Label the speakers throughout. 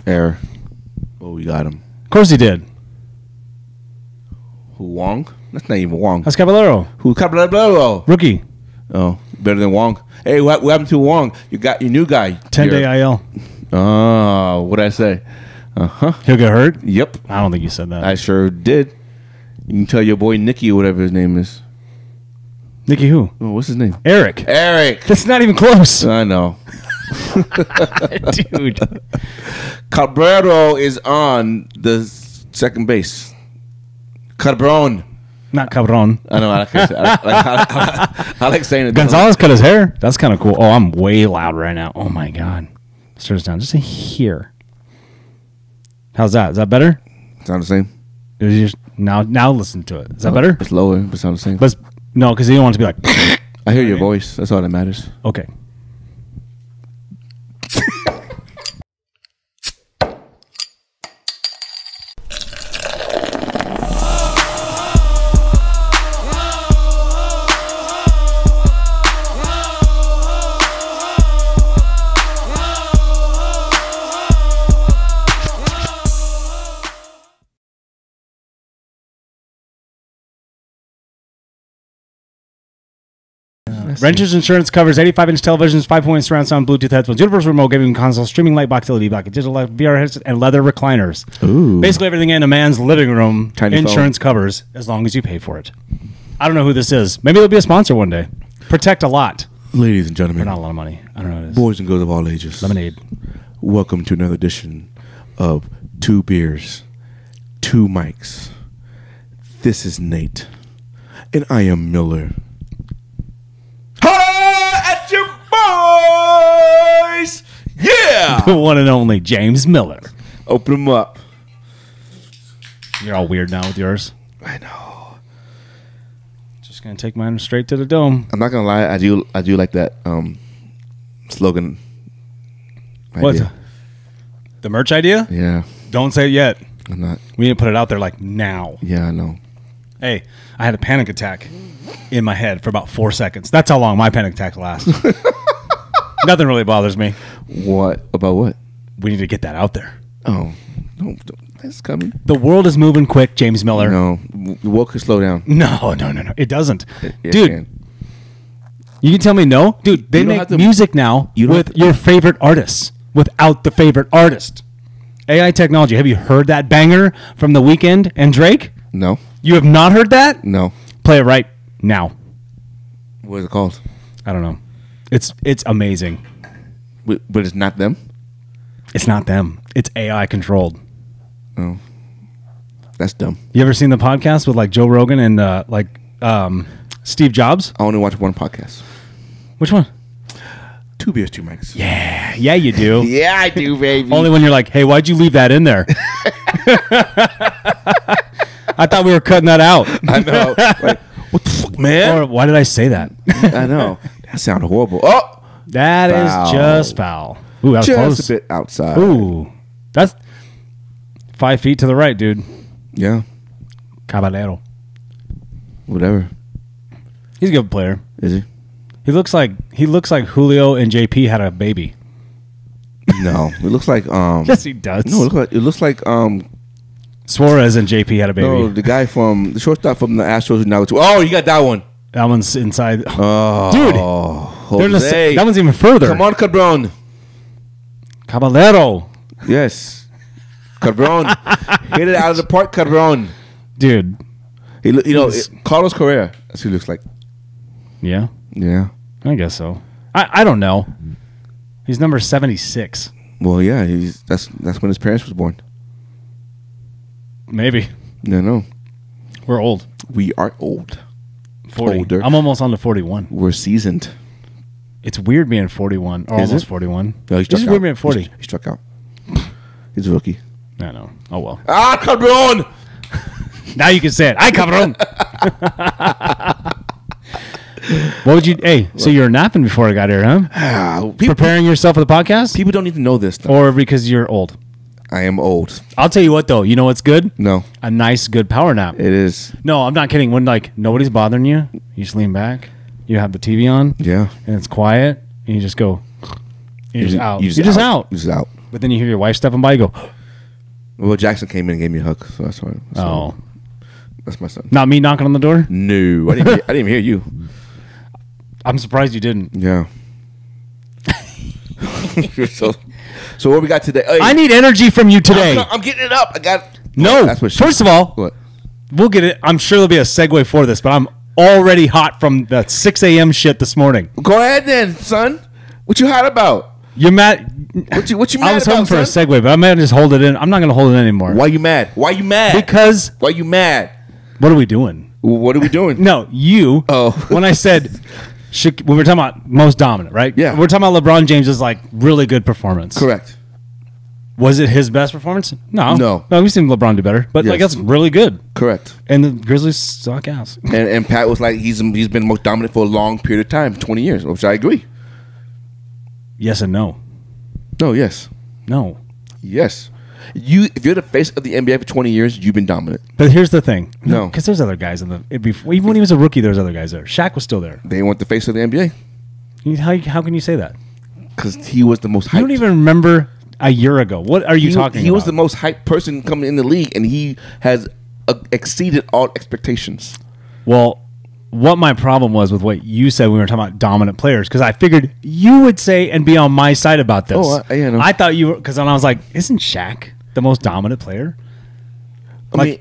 Speaker 1: Error. Oh, we got him.
Speaker 2: Of course he did.
Speaker 1: Who, Wong? That's not even Wong.
Speaker 2: That's Caballero.
Speaker 1: Who, Caballero?
Speaker 2: Rookie.
Speaker 1: Oh, better than Wong. Hey, what happened to Wong? You got your new guy.
Speaker 2: 10-day IL.
Speaker 1: Oh, what'd I say? Uh-huh.
Speaker 2: He'll get hurt?
Speaker 1: Yep.
Speaker 2: I don't think you said that.
Speaker 1: I sure did. You can tell your boy Nicky or whatever his name is.
Speaker 2: Nicky who?
Speaker 1: Oh, what's his name?
Speaker 2: Eric.
Speaker 1: Eric.
Speaker 2: That's not even close.
Speaker 1: I know.
Speaker 2: Dude.
Speaker 1: Cabrero is on the second base. Cabron.
Speaker 2: Not Cabron.
Speaker 1: I know. I like saying it.
Speaker 2: Gonzalez cut his hair. That's kind of cool. Oh, I'm way loud right now. Oh, my God. Turns down just here. How's that? Is that better?
Speaker 1: Sound the same?
Speaker 2: Now listen to it. Is that better?
Speaker 1: It's lower, but sound the same.
Speaker 2: But no, because you don't want it to be like.
Speaker 1: I hear your voice. That's all that matters.
Speaker 2: Okay. Renters Insurance covers 85-inch televisions, 5-point surround sound, Bluetooth headphones, universal remote, gaming console, streaming light box, LED box, digital VR headset, and leather recliners.
Speaker 1: Ooh.
Speaker 2: Basically everything in a man's living room,
Speaker 1: Tiny
Speaker 2: insurance covers as long as you pay for it. I don't know who this is. Maybe they'll be a sponsor one day. Protect a lot.
Speaker 1: Ladies and gentlemen.
Speaker 2: For not a lot of money. I don't know who it is.
Speaker 1: Boys and girls of all ages.
Speaker 2: Lemonade.
Speaker 1: Welcome to another edition of Two Beers, Two Mics. This is Nate. And I am Miller. At your boys! Yeah!
Speaker 2: The one and only James Miller.
Speaker 1: Open them up.
Speaker 2: You're all weird now with yours.
Speaker 1: I know.
Speaker 2: Just gonna take mine straight to the dome.
Speaker 1: I'm not gonna lie, I do like that slogan.
Speaker 2: What? The merch idea?
Speaker 1: Yeah.
Speaker 2: Don't say it yet.
Speaker 1: I'm not.
Speaker 2: We need to put it out there like now.
Speaker 1: Yeah, I know.
Speaker 2: Hey, I had a panic attack in my head for about 4 seconds. That's how long my panic attack lasts. Nothing really bothers me.
Speaker 1: What? About what?
Speaker 2: We need to get that out there.
Speaker 1: Oh, no, that's coming.
Speaker 2: The world is moving quick, James Miller.
Speaker 1: No, the world could slow down.
Speaker 2: No. It doesn't. Dude,
Speaker 1: can.
Speaker 2: You can tell me no? Dude, they make music now with your favorite artists without the favorite artist. AI technology. Have you heard that banger from The Weeknd and Drake?
Speaker 1: No.
Speaker 2: You have not heard that?
Speaker 1: No.
Speaker 2: Play it right now.
Speaker 1: What is it called?
Speaker 2: I don't know. It's amazing.
Speaker 1: But it's not them?
Speaker 2: It's not them. It's AI controlled.
Speaker 1: Oh. That's dumb.
Speaker 2: You ever seen the podcast with like Joe Rogan and Steve Jobs?
Speaker 1: I only watch one podcast.
Speaker 2: Which one?
Speaker 1: Two Beers, Two Mics.
Speaker 2: Yeah, you do.
Speaker 1: Yeah, I do, baby.
Speaker 2: Only when you're like, hey, why'd you leave that in there? I thought we were cutting that out.
Speaker 1: I know. Like, what the fuck, man?
Speaker 2: Or why did I say that?
Speaker 1: I know. That sounded horrible. Oh!
Speaker 2: That is just foul. Ooh, that was
Speaker 1: just
Speaker 2: close.
Speaker 1: a bit outside.
Speaker 2: Ooh. That's 5 feet to the right, dude.
Speaker 1: Yeah.
Speaker 2: Caballero.
Speaker 1: Whatever.
Speaker 2: He's a good player.
Speaker 1: Is he?
Speaker 2: He looks like Julio and JP had a baby.
Speaker 1: No. It looks like
Speaker 2: Yes, he does.
Speaker 1: No, it looks like
Speaker 2: Suarez and JP had a baby.
Speaker 1: No, the guy from the shortstop from the Astros now. Oh, you got that one.
Speaker 2: That one's inside.
Speaker 1: Oh,
Speaker 2: dude,
Speaker 1: Jose.
Speaker 2: that one's even further.
Speaker 1: Come on, Cabron.
Speaker 2: Caballero.
Speaker 1: Yes, Cabron. Hit it out of the park, Cabron.
Speaker 2: Dude,
Speaker 1: Carlos Correa. That's who he looks like.
Speaker 2: Yeah,
Speaker 1: yeah.
Speaker 2: I guess so. I don't know. He's number 76.
Speaker 1: Well, yeah. That's when his parents was born.
Speaker 2: Maybe.
Speaker 1: No.
Speaker 2: We're old.
Speaker 1: We are old.
Speaker 2: 40.
Speaker 1: Older.
Speaker 2: I'm almost on to 41.
Speaker 1: We're seasoned.
Speaker 2: It's weird being 41 or
Speaker 1: Is
Speaker 2: almost
Speaker 1: it?
Speaker 2: 41.
Speaker 1: No,
Speaker 2: It's weird being 40.
Speaker 1: He struck out. He's a rookie.
Speaker 2: I know. Oh, well.
Speaker 1: Ah, Cabron!
Speaker 2: Now you can say it. Ay, cabrón. What would you... Hey, so you were napping before I got here, huh? Preparing yourself for the podcast?
Speaker 1: People don't need to know this stuff.
Speaker 2: Or because you're old?
Speaker 1: I am old.
Speaker 2: I'll tell you what, though. You know what's good?
Speaker 1: No.
Speaker 2: A nice, good power nap.
Speaker 1: It is.
Speaker 2: No, I'm not kidding. When, nobody's bothering you, you just lean back, you have the TV on,
Speaker 1: Yeah.
Speaker 2: and it's quiet, and you just go... You're just out.
Speaker 1: You're just out.
Speaker 2: But But then you hear your wife stepping by, you go,
Speaker 1: well, Jackson came in and gave me a hug, so that's why. That's my son.
Speaker 2: Not me knocking on the door?
Speaker 1: No, I didn't even hear you.
Speaker 2: I'm surprised you didn't.
Speaker 1: Yeah. So what we got today? Hey,
Speaker 2: I need energy from you today.
Speaker 1: I'm getting it up. I got.
Speaker 2: No.
Speaker 1: That's what
Speaker 2: First of all,
Speaker 1: what?
Speaker 2: We'll get it. I'm sure there'll be a segue for this, but I'm already hot from the 6 a.m. shit this morning.
Speaker 1: Go ahead then, son. What you hot about?
Speaker 2: You're mad.
Speaker 1: What you mad about,
Speaker 2: I was hoping for
Speaker 1: son?
Speaker 2: a segue, but I'm going to just hold it in. I'm not going to hold it anymore.
Speaker 1: Why you mad? Why you mad?
Speaker 2: Because.
Speaker 1: Why you mad?
Speaker 2: What are we doing?
Speaker 1: What are we doing?
Speaker 2: No, you.
Speaker 1: Oh.
Speaker 2: When I said, when we're talking about most dominant, right?
Speaker 1: Yeah.
Speaker 2: We're talking about LeBron James' like really good performance.
Speaker 1: Correct.
Speaker 2: Was it his best performance? No.
Speaker 1: No.
Speaker 2: We've seen LeBron do better, but like that's really good.
Speaker 1: Correct.
Speaker 2: And the Grizzlies suck ass.
Speaker 1: And Pat was like, he's been most dominant for a long period of time, 20 years, which I agree.
Speaker 2: Yes and no.
Speaker 1: No, yes.
Speaker 2: No.
Speaker 1: Yes. If you're the face of the NBA for 20 years, you've been dominant.
Speaker 2: But here's the thing.
Speaker 1: No.
Speaker 2: Because there's other guys in the even when he was a rookie, there was other guys there. Shaq was still there.
Speaker 1: They weren't the face of the NBA.
Speaker 2: How can you say that?
Speaker 1: Because he was the most hyped.
Speaker 2: You don't even remember a year ago. What are you talking about?
Speaker 1: He was the most hyped person coming in the league, and he has exceeded all expectations.
Speaker 2: Well, what my problem was with what you said when we were talking about dominant players, because I figured you would say and be on my side about this.
Speaker 1: Oh, yeah, no.
Speaker 2: I thought you were, because then I was like, isn't Shaq the most dominant player?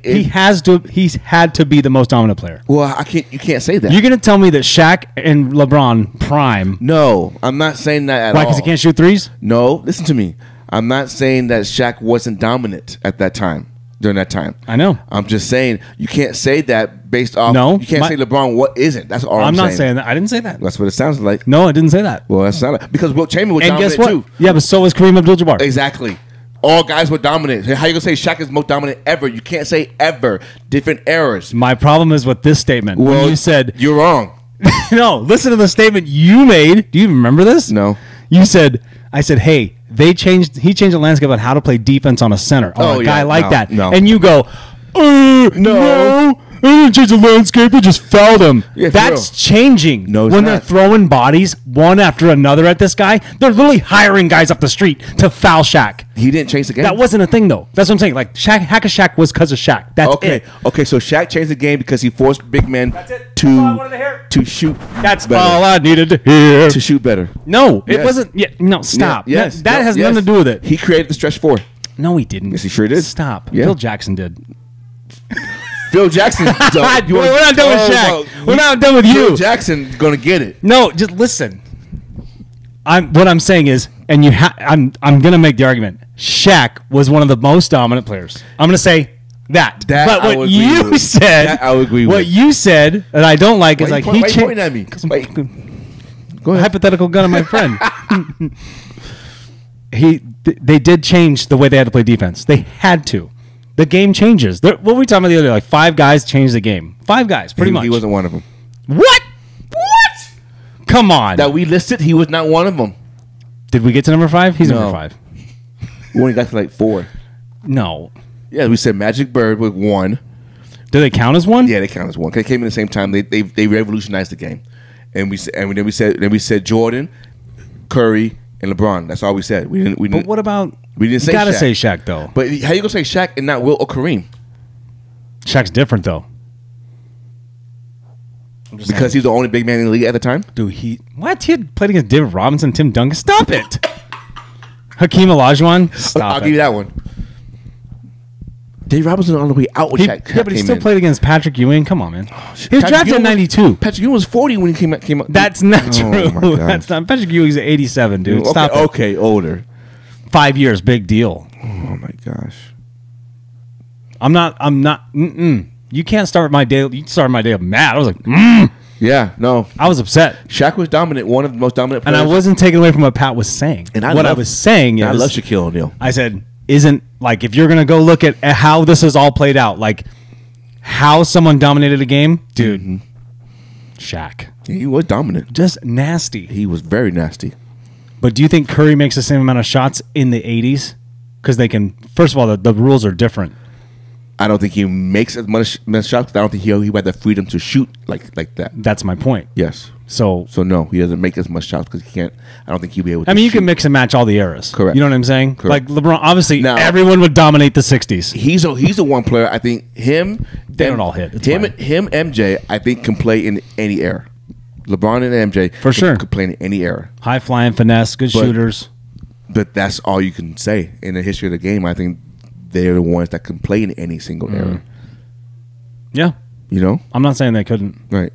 Speaker 2: He's had to be the most dominant player.
Speaker 1: Well, you can't say that.
Speaker 2: You're gonna tell me that Shaq and LeBron prime?
Speaker 1: No, I'm not saying that at all.
Speaker 2: Why? Because he can't shoot threes?
Speaker 1: No, listen to me. I'm not saying that Shaq wasn't dominant at that time. During that time,
Speaker 2: I know.
Speaker 1: I'm just saying you can't say that based off.
Speaker 2: No,
Speaker 1: you can't say LeBron what isn't. That's all I'm saying.
Speaker 2: I'm not saying that. I didn't say that.
Speaker 1: That's what it sounds like.
Speaker 2: No, I didn't say that.
Speaker 1: Well, that's not because Wilt Chamberlain was
Speaker 2: and
Speaker 1: dominant
Speaker 2: guess what?
Speaker 1: too.
Speaker 2: Yeah, but so was Kareem Abdul-Jabbar.
Speaker 1: Exactly. All guys were dominant. How you gonna say Shaq is most dominant ever? You can't say ever. Different eras.
Speaker 2: My problem is with this statement.
Speaker 1: Well,
Speaker 2: when you said
Speaker 1: you're wrong.
Speaker 2: No, listen to the statement you made. Do you remember this?
Speaker 1: No.
Speaker 2: You said, I said, hey, he changed the landscape on how to play defense on a center. Or a guy like that.
Speaker 1: No.
Speaker 2: And you go, no. I didn't change the landscape. They just fouled him.
Speaker 1: Yeah,
Speaker 2: that's changing.
Speaker 1: No,
Speaker 2: when they're throwing bodies one after another at this guy, they're literally hiring guys off the street to foul Shaq.
Speaker 1: He didn't change the game.
Speaker 2: That wasn't a thing, though. That's what I'm saying. Like, Hack of Shaq was because of Shaq. That's it.
Speaker 1: Okay, so Shaq changed the game because he forced big men to shoot.
Speaker 2: That's
Speaker 1: better.
Speaker 2: all I needed to hear.
Speaker 1: To shoot better.
Speaker 2: No, it
Speaker 1: Yes.
Speaker 2: wasn't. Yeah, no, stop.
Speaker 1: Yeah, yes.
Speaker 2: That has
Speaker 1: yes.
Speaker 2: nothing to do with it.
Speaker 1: He created the stretch four.
Speaker 2: No, he didn't.
Speaker 1: Yes, he sure did.
Speaker 2: Stop.
Speaker 1: Yeah.
Speaker 2: Phil Jackson did.
Speaker 1: Phil Jackson.
Speaker 2: We're not done with Shaq. We're not done with you.
Speaker 1: Phil Jackson gonna get it.
Speaker 2: No, just listen. What I'm saying is, and I'm gonna make the argument. Shaq was one of the most dominant players. I'm gonna say that. But what you said,
Speaker 1: that I would agree with.
Speaker 2: What you said that I don't like is like
Speaker 1: he pointing at me. Wait. Go ahead.
Speaker 2: Hypothetical gun on my friend. They did change the way they had to play defense. They had to. The game changes. What were we talking about the other day? Like 5 guys changed the game. 5 guys, pretty much.
Speaker 1: He wasn't one of them.
Speaker 2: What? Come on.
Speaker 1: That we listed, he was not one of them.
Speaker 2: Did we get to number 5? He's number 5.
Speaker 1: We only got to like 4.
Speaker 2: No.
Speaker 1: Yeah, we said Magic Bird with 1.
Speaker 2: Do they count as 1?
Speaker 1: Yeah, they count as 1. They came in the same time. They revolutionized the game, and then we said Jordan, Curry, and LeBron. That's all we said. We didn't.
Speaker 2: But what about?
Speaker 1: We didn't say.
Speaker 2: You gotta
Speaker 1: Shaq.
Speaker 2: say Shaq though.
Speaker 1: But how you gonna say Shaq and not Wilt or Kareem?
Speaker 2: Shaq's different though.
Speaker 1: Because he's the only big man in the league at the time.
Speaker 2: Dude, he had played against David Robinson, Tim Duncan. Stop it. Hakeem Olajuwon. Stop
Speaker 1: I'll give you that one. Dave Robinson on the way out with Shaq.
Speaker 2: Yeah, but he still played against Patrick Ewing. Come on, man. He was
Speaker 1: Patrick
Speaker 2: drafted in '92.
Speaker 1: Patrick Ewing was 40 when he came out.
Speaker 2: That's not true. That's not. Patrick Ewing's 87, dude.
Speaker 1: Okay,
Speaker 2: Stop it.
Speaker 1: Okay, older.
Speaker 2: 5 years, big deal.
Speaker 1: Oh my gosh.
Speaker 2: I'm not. You can't start my day. You started my day up mad. I was like,
Speaker 1: Yeah, no.
Speaker 2: I was upset.
Speaker 1: Shaq was dominant, one of the most dominant players.
Speaker 2: And I wasn't taking away from what Pat was saying.
Speaker 1: And
Speaker 2: I was saying is,
Speaker 1: I love Shaquille O'Neal.
Speaker 2: I said, isn't like if you're gonna go look at how this is all played out, like how someone dominated a game, dude. Shaq.
Speaker 1: Yeah, he was dominant.
Speaker 2: Just nasty.
Speaker 1: He was very nasty.
Speaker 2: But do you think Curry makes the same amount of shots in the 80s? Because they can. First of all, the rules are different.
Speaker 1: I don't think he makes as much shots. I don't think he had the freedom to shoot like that.
Speaker 2: That's my point.
Speaker 1: Yes.
Speaker 2: So
Speaker 1: no, he doesn't make as much shots because he can't. I don't think he'll be able to.
Speaker 2: I mean, you can mix and match all the eras.
Speaker 1: Correct.
Speaker 2: You know what I'm saying?
Speaker 1: Correct.
Speaker 2: Like LeBron, obviously,
Speaker 1: Now,
Speaker 2: everyone would dominate the 60s.
Speaker 1: He's the one player, I think,
Speaker 2: They don't all hit. It's
Speaker 1: him,
Speaker 2: fine.
Speaker 1: MJ, I think, can play in any era. LeBron and MJ,
Speaker 2: For sure.
Speaker 1: could play in any era.
Speaker 2: High flying finesse, good shooters.
Speaker 1: But that's all you can say. In the history of the game, I think they're the ones that can play in any single era.
Speaker 2: Yeah.
Speaker 1: You know?
Speaker 2: I'm not saying they couldn't.
Speaker 1: Right.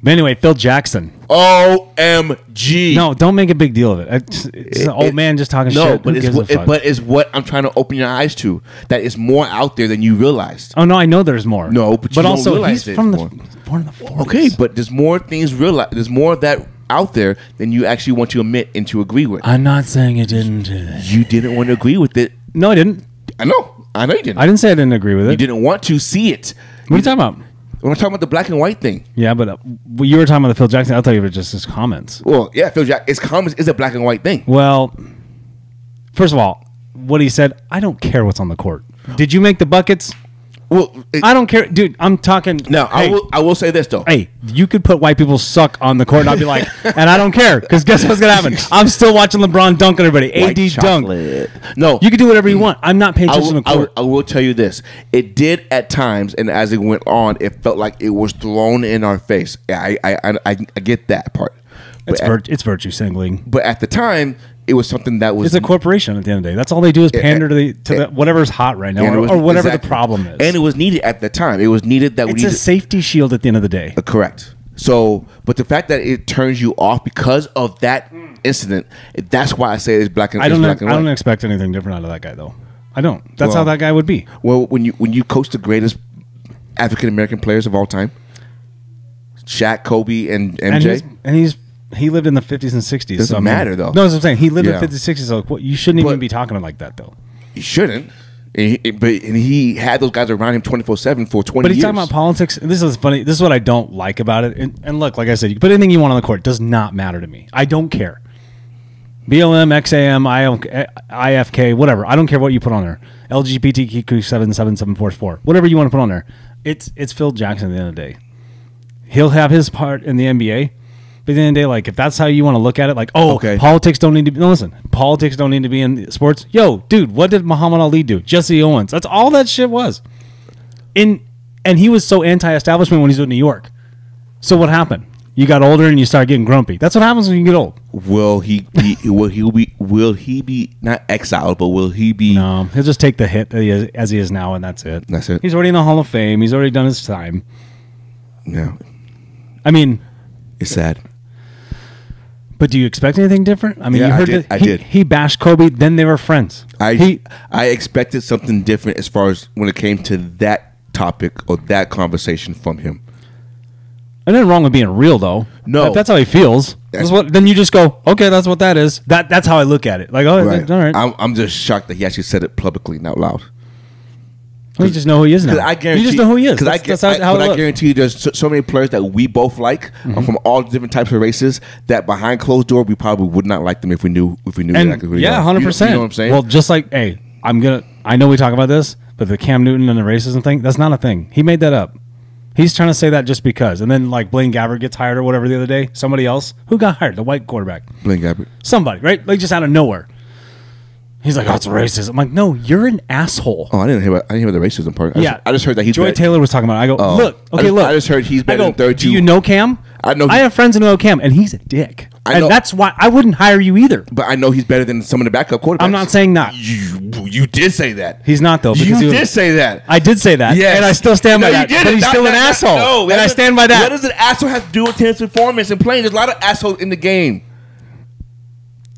Speaker 2: But anyway, Phil Jackson.
Speaker 1: OMG.
Speaker 2: No, don't make a big deal of it. It's an old man just talking shit.
Speaker 1: But it's what I'm trying to open your eyes to. That is more out there than you realized.
Speaker 2: Oh, no, I know there's more.
Speaker 1: No, but you don't
Speaker 2: also,
Speaker 1: realize
Speaker 2: he's from
Speaker 1: more.
Speaker 2: born in the 40s.
Speaker 1: Okay, but there's more things there's more of that out there than you actually want to admit and to agree with.
Speaker 2: I'm not saying it didn't.
Speaker 1: You didn't want to agree with it.
Speaker 2: No, I didn't.
Speaker 1: I know you didn't.
Speaker 2: I didn't say I didn't agree with it.
Speaker 1: You didn't want to see it.
Speaker 2: What are you talking about?
Speaker 1: When I'm talking about the black and white thing.
Speaker 2: Yeah, but you were talking about the Phil Jackson. I'll tell you about just his comments.
Speaker 1: Well, yeah, Phil Jackson. His comments is a black and white thing.
Speaker 2: Well, first of all, what he said, I don't care what's on the court. Did you make the buckets?
Speaker 1: Well,
Speaker 2: I don't care, dude. I'm talking.
Speaker 1: Now,
Speaker 2: hey,
Speaker 1: I will say this though.
Speaker 2: Hey, you could put white people suck on the court, and I'll be like, and I don't care, because guess what's gonna happen? I'm still watching LeBron dunk on everybody.
Speaker 1: White
Speaker 2: AD
Speaker 1: chocolate.
Speaker 2: dunk.
Speaker 1: No,
Speaker 2: you can do whatever you want. I'm not paying attention to the court.
Speaker 1: I will tell you this: it did at times, and as it went on, it felt like it was thrown in our face. I get that part.
Speaker 2: It's virtue signaling.
Speaker 1: But at the time, it was something that was.
Speaker 2: It's a corporation at the end of the day. That's all they do is pander to the whatever's hot right now, or whatever the problem is.
Speaker 1: And it was needed at the time. It was needed that
Speaker 2: it's a safety shield at the end of the day.
Speaker 1: Correct. So, but the fact that it turns you off because of that incident, that's why I say it's black and white. I
Speaker 2: don't expect anything different out of that guy, though. I don't. That's how that guy would be.
Speaker 1: Well, when you coach the greatest African American players of all time, Shaq, Kobe, and MJ,
Speaker 2: he lived in the 50s and 60s.
Speaker 1: Doesn't matter, though.
Speaker 2: No, that's what I'm saying. He lived in the 50s, 60s. So you shouldn't even be talking like that, though.
Speaker 1: You shouldn't. And he had those guys around him 24/7 for 20 years.
Speaker 2: But he's talking about politics. And this is funny. This is what I don't like about it. And look, like I said, you can put anything you want on the court. It does not matter to me. I don't care. BLM, XAM, IFK, whatever. I don't care what you put on there. LGBTQ77744. Whatever you want to put on there. It's Phil Jackson at the end of the day. He'll have his part in the NBA. But at the end of the day, like, if that's how you want to look at it, like, politics don't need to be... No, listen. Politics don't need to be in sports. Yo, dude, what did Muhammad Ali do? Jesse Owens. That's all that shit was. And he was so anti-establishment when he was in New York. So what happened? You got older and you start getting grumpy. That's what happens when you get old.
Speaker 1: Will he be not exiled, but will he be...
Speaker 2: No, he'll just take the hit as he is now, and that's it.
Speaker 1: That's it.
Speaker 2: He's already in the Hall of Fame. He's already done his time.
Speaker 1: No.
Speaker 2: I mean...
Speaker 1: It's sad.
Speaker 2: But do you expect anything different? I mean,
Speaker 1: yeah,
Speaker 2: you heard
Speaker 1: I did.
Speaker 2: He bashed Kobe, then they were friends.
Speaker 1: I expected something different as far as when it came to that topic or that conversation from him.
Speaker 2: And nothing wrong with being real, though.
Speaker 1: No.
Speaker 2: That's how he feels. Then you just go, okay, that's what that is. That's how I look at it. Like, all right.
Speaker 1: I'm just shocked that he actually said it publicly and out loud.
Speaker 2: You just know who he is now.
Speaker 1: I guarantee,
Speaker 2: you just know who he is.
Speaker 1: That's how it looks. I guarantee you there's so many players that we both like from all different types of races that behind closed door we probably would not like them if we knew exactly who they are.
Speaker 2: 100%.
Speaker 1: You know what I'm saying?
Speaker 2: Well, just like, hey, I know we talk about this, but the Cam Newton and the racism thing, that's not a thing. He made that up. He's trying to say that just because. And then, like, Blaine Gabbert gets hired or whatever the other day. Somebody else. Who got hired? The white quarterback.
Speaker 1: Blaine Gabbert.
Speaker 2: Somebody, right? Like, just out of nowhere. He's like, oh, it's racist. I'm like, no, you're an asshole.
Speaker 1: Oh, I didn't hear about the racism part. I just heard that he's
Speaker 2: Joy Taylor was talking about it. I go, look.
Speaker 1: I just heard he's better than 32.
Speaker 2: Do you know Cam? I have friends who know Cam, and he's a dick. And that's why I wouldn't hire you either.
Speaker 1: But I know he's better than some of the backup quarterbacks.
Speaker 2: I'm not saying not.
Speaker 1: You did say that.
Speaker 2: He's not, though.
Speaker 1: You did say that.
Speaker 2: I did say that.
Speaker 1: Yes.
Speaker 2: And I still stand by that. But he's still an asshole. No, and I stand by that.
Speaker 1: What does an asshole have to do with his performance and playing? There's a lot of assholes in the game.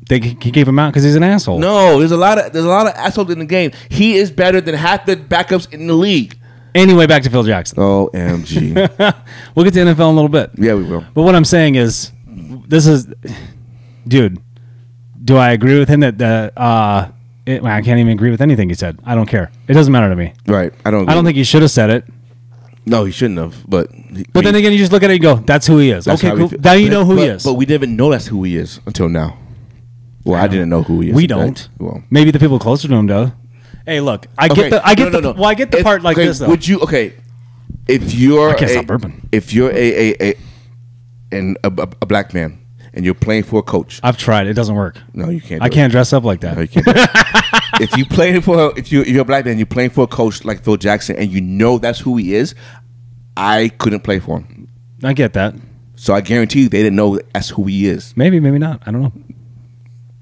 Speaker 2: He gave him out because he's an asshole.
Speaker 1: No, there's a lot of assholes in the game. He is better than half the backups in the league.
Speaker 2: Anyway, back to Phil Jackson.
Speaker 1: OMG.
Speaker 2: We'll get to NFL in a little bit.
Speaker 1: Yeah, we will.
Speaker 2: But what I'm saying is, dude, do I agree with him that I can't even agree with anything he said. I don't care. It doesn't matter to me.
Speaker 1: Right. I don't
Speaker 2: think he should have said it.
Speaker 1: No, he shouldn't have. But
Speaker 2: then again, you just look at it and go, that's who he is. Okay, cool. Now you know who he is.
Speaker 1: But we didn't know that's who he is until now. Well, I didn't know who he is.
Speaker 2: We don't.
Speaker 1: Well,
Speaker 2: maybe the people closer to him do. Hey, look, I get the part like this though.
Speaker 1: Would you if you're
Speaker 2: I can't stop burping.
Speaker 1: If you're a black man and you're playing for a coach,
Speaker 2: I've tried. It doesn't work.
Speaker 1: No, you can't.
Speaker 2: I can't dress up like that.
Speaker 1: No, you can't. If you're a black man, and you're playing for a coach like Phil Jackson, and you know that's who he is, I couldn't play for him.
Speaker 2: I get that.
Speaker 1: So I guarantee you, they didn't know that's who he is.
Speaker 2: Maybe not. I don't know.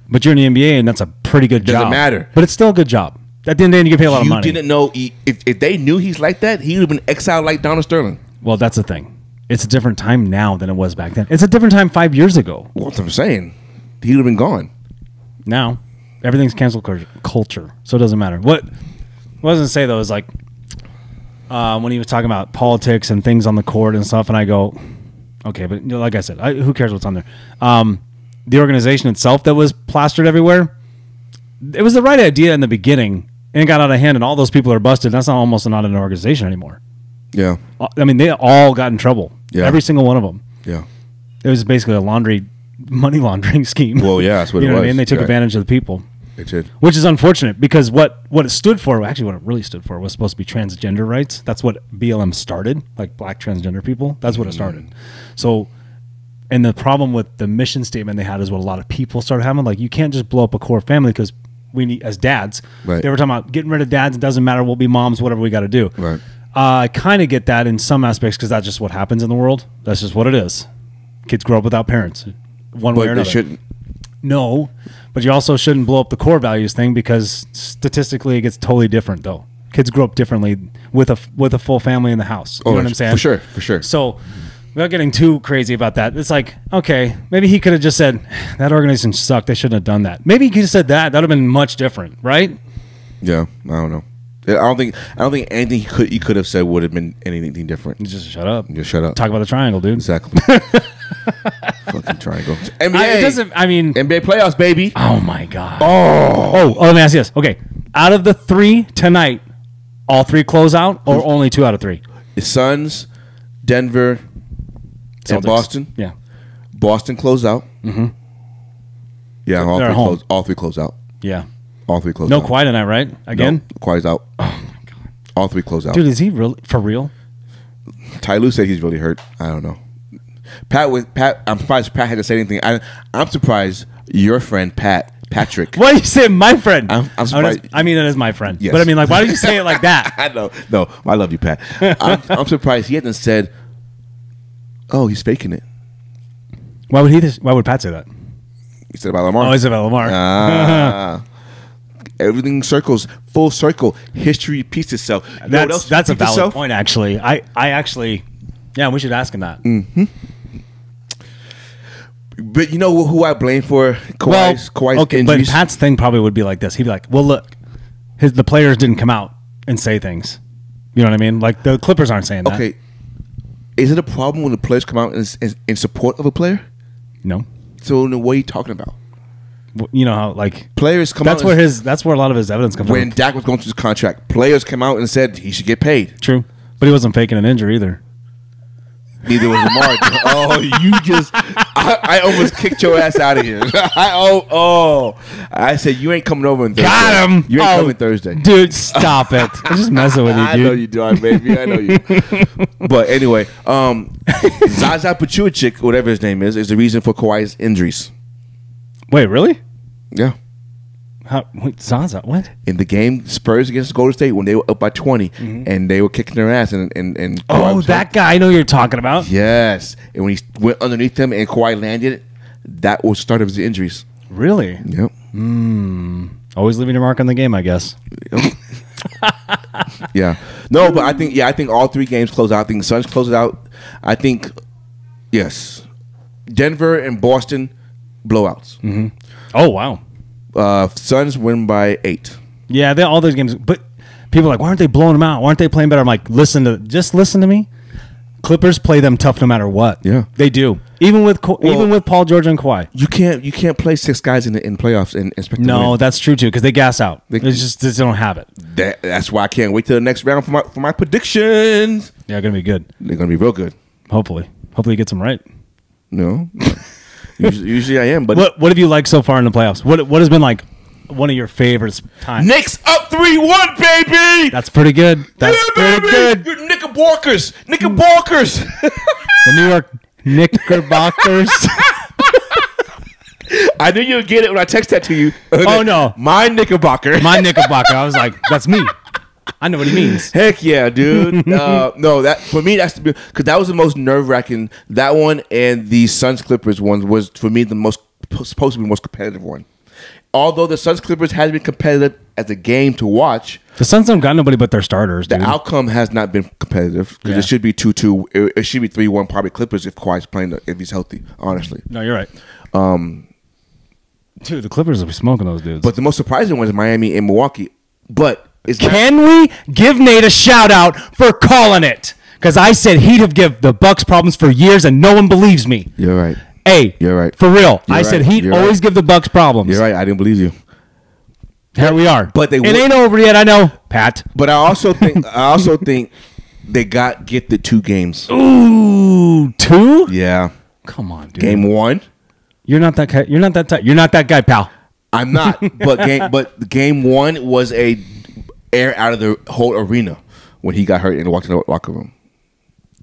Speaker 2: But you're in the NBA, and that's a pretty good job.
Speaker 1: Doesn't matter.
Speaker 2: But it's still a good job. At the end of the day, you get paid a lot of money.
Speaker 1: You didn't know if they knew he's like that, he would have been exiled like Donald Sterling.
Speaker 2: Well, that's the thing. It's a different time now than it was back then. It's a different time 5 years ago.
Speaker 1: What I'm saying, he would have been gone.
Speaker 2: Now, everything's cancel culture, so it doesn't matter. What I was going to say, though, is like when he was talking about politics and things on the court and stuff, and I go, okay, but like I said, who cares what's on there? The organization itself that was plastered everywhere, it was the right idea in the beginning, and it got out of hand, and all those people are busted. That's almost not an organization anymore. Yeah. I mean, they all got in trouble. Yeah. Every single one of them. Yeah. It was basically a money laundering scheme.
Speaker 1: Well, yeah, that's what it was.
Speaker 2: What I mean? They took advantage of the people.
Speaker 1: They did.
Speaker 2: Which is unfortunate because what it stood for, actually what it really stood for was supposed to be transgender rights. That's what BLM started, like black transgender people. That's what it started. So, and the problem with the mission statement they had is what a lot of people started having. Like, you can't just blow up a core family because we need, as dads, right. They were talking about getting rid of dads. It doesn't matter. We'll be moms, whatever we got to do. Right. I kind of get that in some aspects because that's just what happens in the world. That's just what it is. Kids grow up without parents, one way or another. They shouldn't. No, but you also shouldn't blow up the core values thing because statistically it gets totally different though. Kids grow up differently with a full family in the house. You know what I'm saying? For sure. So without getting too crazy about that, it's like, okay, maybe he could have just said that organization sucked. They shouldn't have done that. Maybe he could have said that. That would have been much different, right? Yeah, I don't know. I don't think anything he could have said would have been anything different. Just shut up.
Speaker 1: Just shut up.
Speaker 2: Talk about the triangle, dude.
Speaker 1: Exactly. Fucking triangle. NBA. NBA playoffs, baby.
Speaker 2: Oh my god. Oh, let me ask you this. Okay, out of the 3 tonight, all 3 close out, or only 2 out of 3?
Speaker 1: The Suns, Denver, Celtics. And Boston.
Speaker 2: Yeah.
Speaker 1: Boston close out. Mm-hmm. Yeah, all 3 close out.
Speaker 2: Yeah.
Speaker 1: All 3 close out.
Speaker 2: No Kawhi tonight, right? Again?
Speaker 1: No, Kawhi's out. Oh, my God. All 3 close out.
Speaker 2: Dude, is he really for real?
Speaker 1: Ty Lue said he's really hurt. I don't know. Pat, I'm surprised Pat had to say anything. I'm surprised your friend, Patrick.
Speaker 2: Why do you say my friend?
Speaker 1: I'm surprised.
Speaker 2: I mean, it is my friend. Yes. But I mean, like, why did you say it like that?
Speaker 1: I know. No, I love you, Pat. I'm surprised he hasn't said, oh, he's faking it.
Speaker 2: Why would Pat say that?
Speaker 1: He said about Lamar.
Speaker 2: Oh, he said about Lamar.
Speaker 1: Everything circles full circle. History repeats itself.
Speaker 2: That's a valid point, actually. I actually, yeah, we should ask him that. Mm-hmm.
Speaker 1: But you know who I blame for Kawhi's injuries?
Speaker 2: But Pat's thing probably would be like this. He'd be like, well, look, the players didn't come out and say things. You know what I mean? Like, the Clippers aren't saying that. Okay.
Speaker 1: Is it a problem when the players come out in support of a player?
Speaker 2: No.
Speaker 1: So what are you talking about?
Speaker 2: You know how, like,
Speaker 1: players come out.
Speaker 2: That's where a lot of his evidence comes from.
Speaker 1: When Dak was going through his contract, players came out and said he should get paid.
Speaker 2: True, but he wasn't faking an injury either.
Speaker 1: Neither was Lamar. I almost kicked your ass out of here. I said you ain't coming over on Thursday.
Speaker 2: Got him.
Speaker 1: You ain't coming Thursday,
Speaker 2: dude. Stop it. I'm just messing with you, dude.
Speaker 1: I know you do, baby. I know you. But anyway, Zaza Pachulic, whatever his name is the reason for Kawhi's injuries.
Speaker 2: Wait, really?
Speaker 1: Yeah.
Speaker 2: Wait, Zaza, what?
Speaker 1: In the game, Spurs against Golden State, when they were up by 20, and they were kicking their ass, and
Speaker 2: that guy I know you're talking about.
Speaker 1: Yes, and when he went underneath him and Kawhi landed it, that was the start of his injuries.
Speaker 2: Really?
Speaker 1: Yep.
Speaker 2: Always leaving your mark on the game, I guess.
Speaker 1: Yeah. No, but I think all 3 games close out. I think the Suns close it out. I think, yes, Denver and Boston blowouts.
Speaker 2: Mm-hmm. Oh wow.
Speaker 1: Suns win by 8.
Speaker 2: Yeah, all those games. But people are like, why aren't they blowing them out? Why aren't they playing better? I'm like, just listen to me. Clippers play them tough no matter what.
Speaker 1: Yeah,
Speaker 2: they do. Even with Paul George and Kawhi,
Speaker 1: you can't play 6 guys in playoffs and expect to win.
Speaker 2: That's true too because they gas out. They don't have it.
Speaker 1: That's why I can't wait till the next round for my predictions.
Speaker 2: Yeah, gonna be good.
Speaker 1: They're gonna be real good.
Speaker 2: Hopefully he gets them right.
Speaker 1: No. Usually I am, but
Speaker 2: what have you liked so far in the playoffs? What has been like one of your favorites times.
Speaker 1: Knicks up 3-1, baby.
Speaker 2: That's pretty good. That's pretty good.
Speaker 1: You're Knickerbockers. Knickerbockers.
Speaker 2: The New York Knickerbockers.
Speaker 1: I knew you would get it when I texted that to you.
Speaker 2: Oh, no.
Speaker 1: My Knickerbocker.
Speaker 2: My Knickerbocker. I was like, that's me. I know what he means.
Speaker 1: Heck yeah, dude. No, that for me, that's because that was the most nerve-wracking. That one and the Suns Clippers one was for me the most supposed to be the most competitive one. Although the Suns Clippers has been competitive as a game to watch,
Speaker 2: the Suns don't got nobody but their starters.
Speaker 1: The outcome has not been competitive because it should be 2-2. It should be 3-1. Probably Clippers if Kawhi's playing, if he's healthy. Honestly,
Speaker 2: no, you're right. Dude, the Clippers will be smoking those dudes.
Speaker 1: But the most surprising one is Miami and Milwaukee. But
Speaker 2: can we give Nate a shout out for calling it? Because I said he'd have given the Bucks problems for years, and no one believes me.
Speaker 1: You're right.
Speaker 2: Hey,
Speaker 1: you're right.
Speaker 2: For real,
Speaker 1: You're
Speaker 2: I said he'd always give the Bucks problems.
Speaker 1: You're right. I didn't believe you.
Speaker 2: Here we are.
Speaker 1: But it
Speaker 2: ain't over yet. I know, Pat.
Speaker 1: But I also think they get the 2 games.
Speaker 2: Ooh, 2?
Speaker 1: Yeah.
Speaker 2: Come on, dude.
Speaker 1: Game 1.
Speaker 2: You're not that guy. You're not that. You're not that guy, pal.
Speaker 1: I'm not. But game 1 was a air out of the whole arena when he got hurt and walked in the locker room.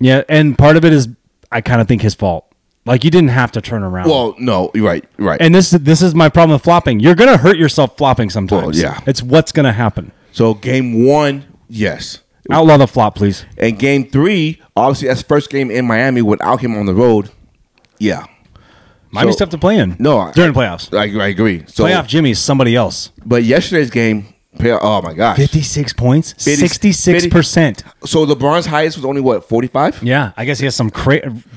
Speaker 2: Yeah, and part of it is I kind of think his fault. Like, you didn't have to turn around.
Speaker 1: Well, no, you're right. You're right.
Speaker 2: And this is my problem with flopping. You're gonna hurt yourself flopping sometimes.
Speaker 1: Well, yeah.
Speaker 2: It's what's gonna happen.
Speaker 1: So game 1, yes.
Speaker 2: Outlaw the flop, please.
Speaker 1: And game 3, obviously that's the first game in Miami without him on the road. Yeah.
Speaker 2: Miami's tough to play in.
Speaker 1: No,
Speaker 2: during the playoffs.
Speaker 1: I agree. So
Speaker 2: playoff Jimmy's somebody else.
Speaker 1: But yesterday's game, oh my gosh,
Speaker 2: 56 points, 66%.
Speaker 1: So LeBron's highest was only what, 45?
Speaker 2: Yeah, I guess he has some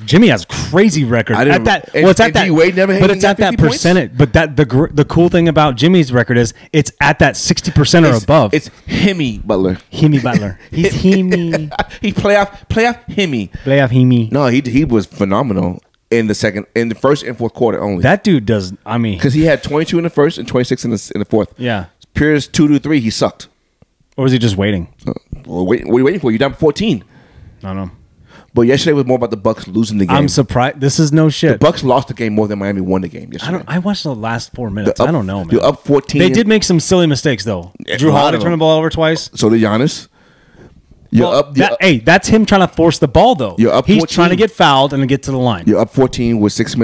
Speaker 2: Jimmy has crazy record
Speaker 1: at
Speaker 2: that.
Speaker 1: Well,
Speaker 2: it's at that.
Speaker 1: But
Speaker 2: it's at that percentage. But that the cool thing about Jimmy's record is it's at that 60% or above.
Speaker 1: It's Himmy Butler.
Speaker 2: Himmy Butler. He's Himmy.
Speaker 1: He playoff Himmy.
Speaker 2: Playoff Himmy.
Speaker 1: No, he was phenomenal in the first and fourth quarter only.
Speaker 2: That dude does. I mean,
Speaker 1: because he had 22 in the first and 26 in the fourth.
Speaker 2: Yeah.
Speaker 1: Periods 2 to 3, he sucked.
Speaker 2: Or was he just waiting?
Speaker 1: Well, what are you waiting for? You're down 14.
Speaker 2: I don't know.
Speaker 1: But yesterday was more about the Bucks losing the game.
Speaker 2: I'm surprised. This is no shit.
Speaker 1: The Bucks lost the game more than Miami won the game yesterday.
Speaker 2: I watched the last 4 minutes. I don't know, man.
Speaker 1: You're up 14.
Speaker 2: They did make some silly mistakes, though. Drew Holiday turned the ball over twice.
Speaker 1: So did Giannis.
Speaker 2: Hey, that's him trying to force the ball, though.
Speaker 1: You're up 14.
Speaker 2: He's trying to get fouled and get to the line.
Speaker 1: You're up 14 with 8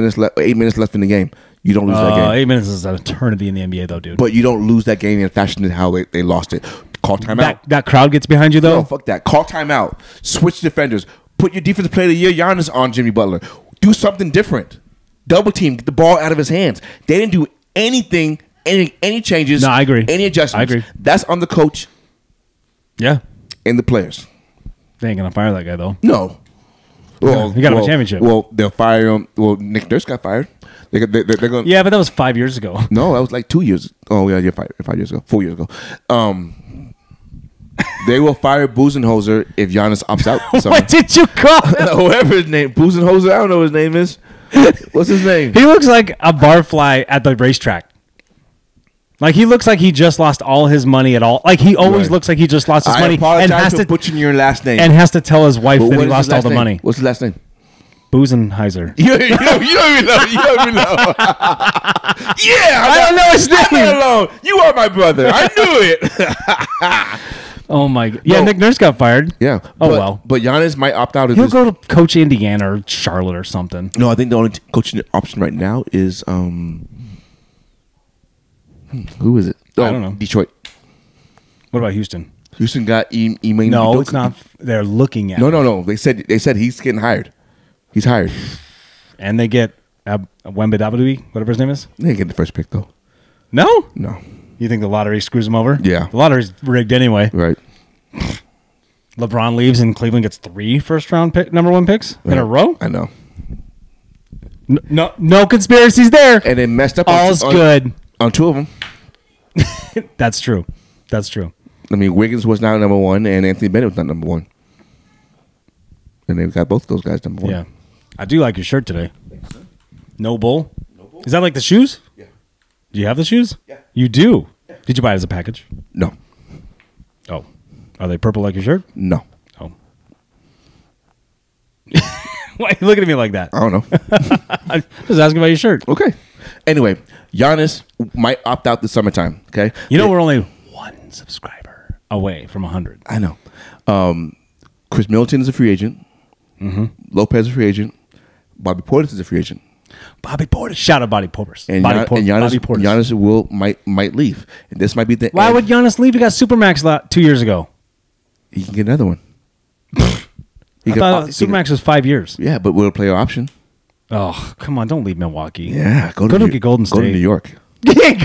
Speaker 1: minutes left in the game. You don't lose that game.
Speaker 2: 8 minutes is an eternity in the NBA, though, dude.
Speaker 1: But you don't lose that game in fashion in how they lost it. Call timeout.
Speaker 2: That crowd gets behind you, though?
Speaker 1: No, fuck that. Call timeout. Switch defenders. Put your defensive player of the year, Giannis, on Jimmy Butler. Do something different. Double team. Get the ball out of his hands. They didn't do anything, any changes.
Speaker 2: No, I agree.
Speaker 1: Any adjustments.
Speaker 2: I agree.
Speaker 1: That's on the coach.
Speaker 2: Yeah.
Speaker 1: And the players.
Speaker 2: They ain't going to fire that guy, though.
Speaker 1: No. Well,
Speaker 2: he got him a championship.
Speaker 1: Well, they'll fire him. Well, Nick Nurse got fired. They're going.
Speaker 2: Yeah, but that was 5 years ago.
Speaker 1: No, that was like 2 years. Oh yeah, you're 5 years ago. 4 years ago. They will fire Buzenholzer if Giannis opts out.
Speaker 2: What did you call him?
Speaker 1: Whoever his name, Buzenholzer. I don't know what his name is. What's his name?
Speaker 2: He looks like a barfly at the racetrack. Like, he looks like he just lost all his money at all. Like, he always looks like he just lost his money.
Speaker 1: I apologize for butchering your last name.
Speaker 2: And has to tell his wife that he lost all the money.
Speaker 1: What's his last name?
Speaker 2: Buzenheiser.
Speaker 1: You don't even know. You don't even know. Yeah,
Speaker 2: I don't know his name.
Speaker 1: Leave me alone. You are my brother. I knew it.
Speaker 2: Oh my god! Yeah, Nick Nurse got fired.
Speaker 1: Yeah.
Speaker 2: Well.
Speaker 1: But Giannis might opt out of
Speaker 2: He'll go to coach Indiana or Charlotte or something.
Speaker 1: No, I think the only coaching option right now is who is it? Oh,
Speaker 2: I don't know.
Speaker 1: Detroit.
Speaker 2: What about Houston?
Speaker 1: Houston got Ime.
Speaker 2: No, it's not. They're looking at.
Speaker 1: No. They said he's getting hired. He's hired.
Speaker 2: And they get Wembanyama, whatever his name is.
Speaker 1: They didn't get the first pick though.
Speaker 2: No.
Speaker 1: You
Speaker 2: think the lottery screws him over?
Speaker 1: Yeah.
Speaker 2: The lottery's rigged anyway.
Speaker 1: Right.
Speaker 2: LeBron leaves and Cleveland gets 3 first-round number 1 picks in a row?
Speaker 1: I know.
Speaker 2: No conspiracies there.
Speaker 1: And they messed up
Speaker 2: All's good.
Speaker 1: On 2 of them.
Speaker 2: That's true.
Speaker 1: I mean, Wiggins was not number 1 and Anthony Bennett was not number 1. And they've got both those guys number 1.
Speaker 2: Yeah. I do like your shirt today. No bull? Is that like the shoes?
Speaker 1: Yeah.
Speaker 2: Do you have the shoes?
Speaker 1: Yeah.
Speaker 2: You do? Yeah. Did you buy it as a package?
Speaker 1: No.
Speaker 2: Oh. Are they purple like your shirt?
Speaker 1: No.
Speaker 2: Oh. Why are you looking at me like that?
Speaker 1: I don't know.
Speaker 2: I'm just asking about your shirt.
Speaker 1: Okay. Anyway, Giannis might opt out this summertime. Okay,
Speaker 2: we're only one subscriber away from 100.
Speaker 1: I know. Chris Middleton is a free agent.
Speaker 2: Mm-hmm.
Speaker 1: Lopez is a free agent. Bobby Portis is a free agent.
Speaker 2: Bobby Portis. Shout out Bobby Portis.
Speaker 1: And Giannis might leave. And this might be the
Speaker 2: Why
Speaker 1: end.
Speaker 2: would Giannis leave? He got Supermax 2 years ago.
Speaker 1: He can get another one.
Speaker 2: I thought Supermax was 5 years.
Speaker 1: Yeah, but with a player option.
Speaker 2: Oh, come on. Don't leave Milwaukee.
Speaker 1: Yeah.
Speaker 2: Go to Golden State.
Speaker 1: Go to New York.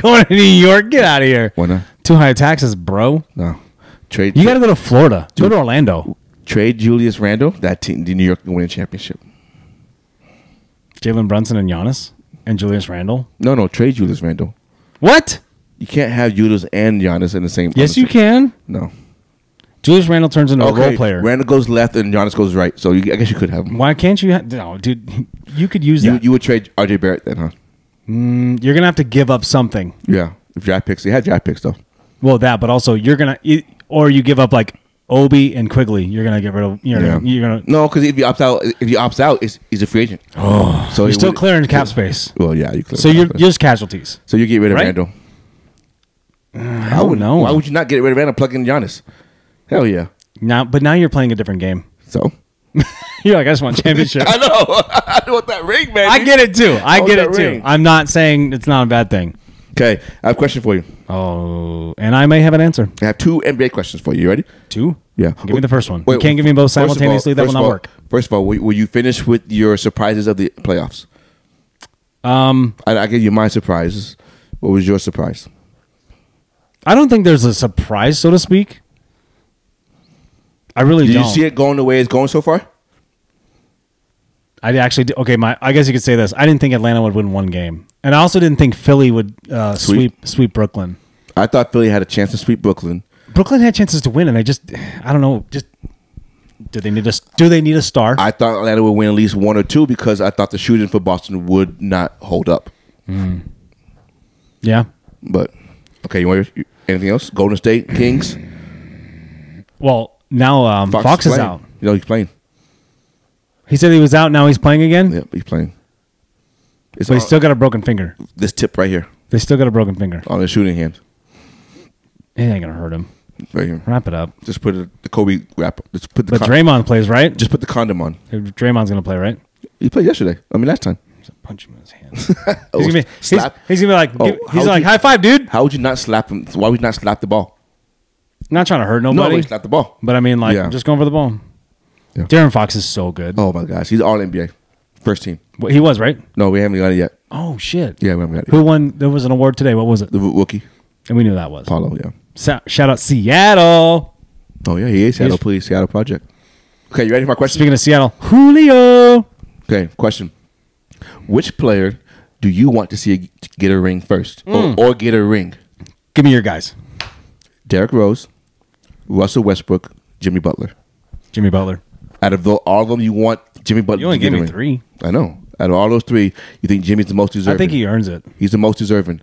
Speaker 2: Going to New York. Get out of here.
Speaker 1: Why not?
Speaker 2: Too high taxes, bro.
Speaker 1: No. You
Speaker 2: got to go to Florida. Go to Orlando.
Speaker 1: Trade Julius Randle. That team, the New York, can win a championship.
Speaker 2: Jalen Brunson and Giannis and Julius Randle.
Speaker 1: No. Trade Julius Randle.
Speaker 2: What?
Speaker 1: You can't have Julius and Giannis in the same.
Speaker 2: Yes, you can.
Speaker 1: No.
Speaker 2: Julius Randle turns into a role player.
Speaker 1: Randle goes left and Giannis goes right. So I guess you could have him.
Speaker 2: Why can't you? No, dude. You could use that.
Speaker 1: You would trade RJ Barrett then, huh?
Speaker 2: You're gonna have to give up something.
Speaker 1: Yeah, if draft picks. They had draft picks though.
Speaker 2: Well, but also you're gonna, or you give up like Obi and Quigley. You're gonna get rid of. You're gonna.
Speaker 1: No, because if he opts out, he's a free agent.
Speaker 2: Oh, so you're still clearing cap space.
Speaker 1: Well, yeah, you clear.
Speaker 2: So you're just casualties.
Speaker 1: So you get rid of Randle.
Speaker 2: I don't know.
Speaker 1: Why would you not get rid of Randle? Plug in Giannis. Hell yeah.
Speaker 2: Now you're playing a different game.
Speaker 1: So
Speaker 2: you're like, I just want championship.
Speaker 1: I know. I want that ring, man.
Speaker 2: I get it too. I get it too. I'm not saying it's not a bad thing.
Speaker 1: Okay, I have a question for you.
Speaker 2: Oh, and I may have an answer.
Speaker 1: I have 2 NBA questions for you. You ready?
Speaker 2: 2?
Speaker 1: Yeah.
Speaker 2: Give me the first one. You can't give me both simultaneously. That will not work.
Speaker 1: First of all, will you finish with your surprises of the playoffs? I gave you my surprises. What was your surprise?
Speaker 2: I don't think there's a surprise, so to speak. I really don't.
Speaker 1: Did you see it going the way it's going so far?
Speaker 2: I actually did. Okay, I guess you could say this. I didn't think Atlanta would win one game, and I also didn't think Philly would sweep Brooklyn.
Speaker 1: I thought Philly had a chance to sweep Brooklyn.
Speaker 2: Brooklyn had chances to win, and I don't know. Just do they need a star?
Speaker 1: I thought Atlanta would win at least 1 or 2 because I thought the shooting for Boston would not hold up.
Speaker 2: Yeah,
Speaker 1: but okay. You want anything else? Golden State Kings.
Speaker 2: Well, now Fox is out.
Speaker 1: He's playing.
Speaker 2: He said he was out. Now he's playing again.
Speaker 1: Yeah, he's playing.
Speaker 2: But he's still got a broken finger.
Speaker 1: This tip right here.
Speaker 2: They still got a broken finger
Speaker 1: on his shooting hand.
Speaker 2: It ain't gonna hurt him.
Speaker 1: Right here.
Speaker 2: Wrap it up.
Speaker 1: Just put the Kobe wrap. Just put the.
Speaker 2: But Draymond plays, right?
Speaker 1: Just put the condom on.
Speaker 2: Draymond's gonna play, right?
Speaker 1: He played yesterday. Last time.
Speaker 2: Punch him in his hand. He's gonna be like, high five, dude.
Speaker 1: How would you not slap him? Why would you not slap the ball?
Speaker 2: Not trying to hurt nobody.
Speaker 1: No, slap the ball.
Speaker 2: But I mean, I'm just going for the ball. Yeah. Darren Fox is so good.
Speaker 1: Oh my gosh, he's all NBA, first team.
Speaker 2: Well, he was, right?
Speaker 1: No, we haven't got it yet.
Speaker 2: Oh shit.
Speaker 1: Yeah, we haven't got it.
Speaker 2: Who won? There was an award today. What was it?
Speaker 1: The rookie.
Speaker 2: And we knew that was
Speaker 1: Paulo. Yeah.
Speaker 2: Shout out Seattle.
Speaker 1: Oh yeah, he is Seattle. Please, Seattle Project. Okay, you ready for my question?
Speaker 2: Speaking of Seattle, Julio.
Speaker 1: Okay, question. Which player do you want to see get a ring first, or get a ring?
Speaker 2: Give me your guys.
Speaker 1: Derrick Rose, Russell Westbrook, Jimmy Butler.
Speaker 2: Jimmy Butler.
Speaker 1: Out of all of them, you want Jimmy Butler.
Speaker 2: You only gave me 3.
Speaker 1: I know. Out of all those 3, you think Jimmy's the most deserving?
Speaker 2: I think he earns it.
Speaker 1: He's the most deserving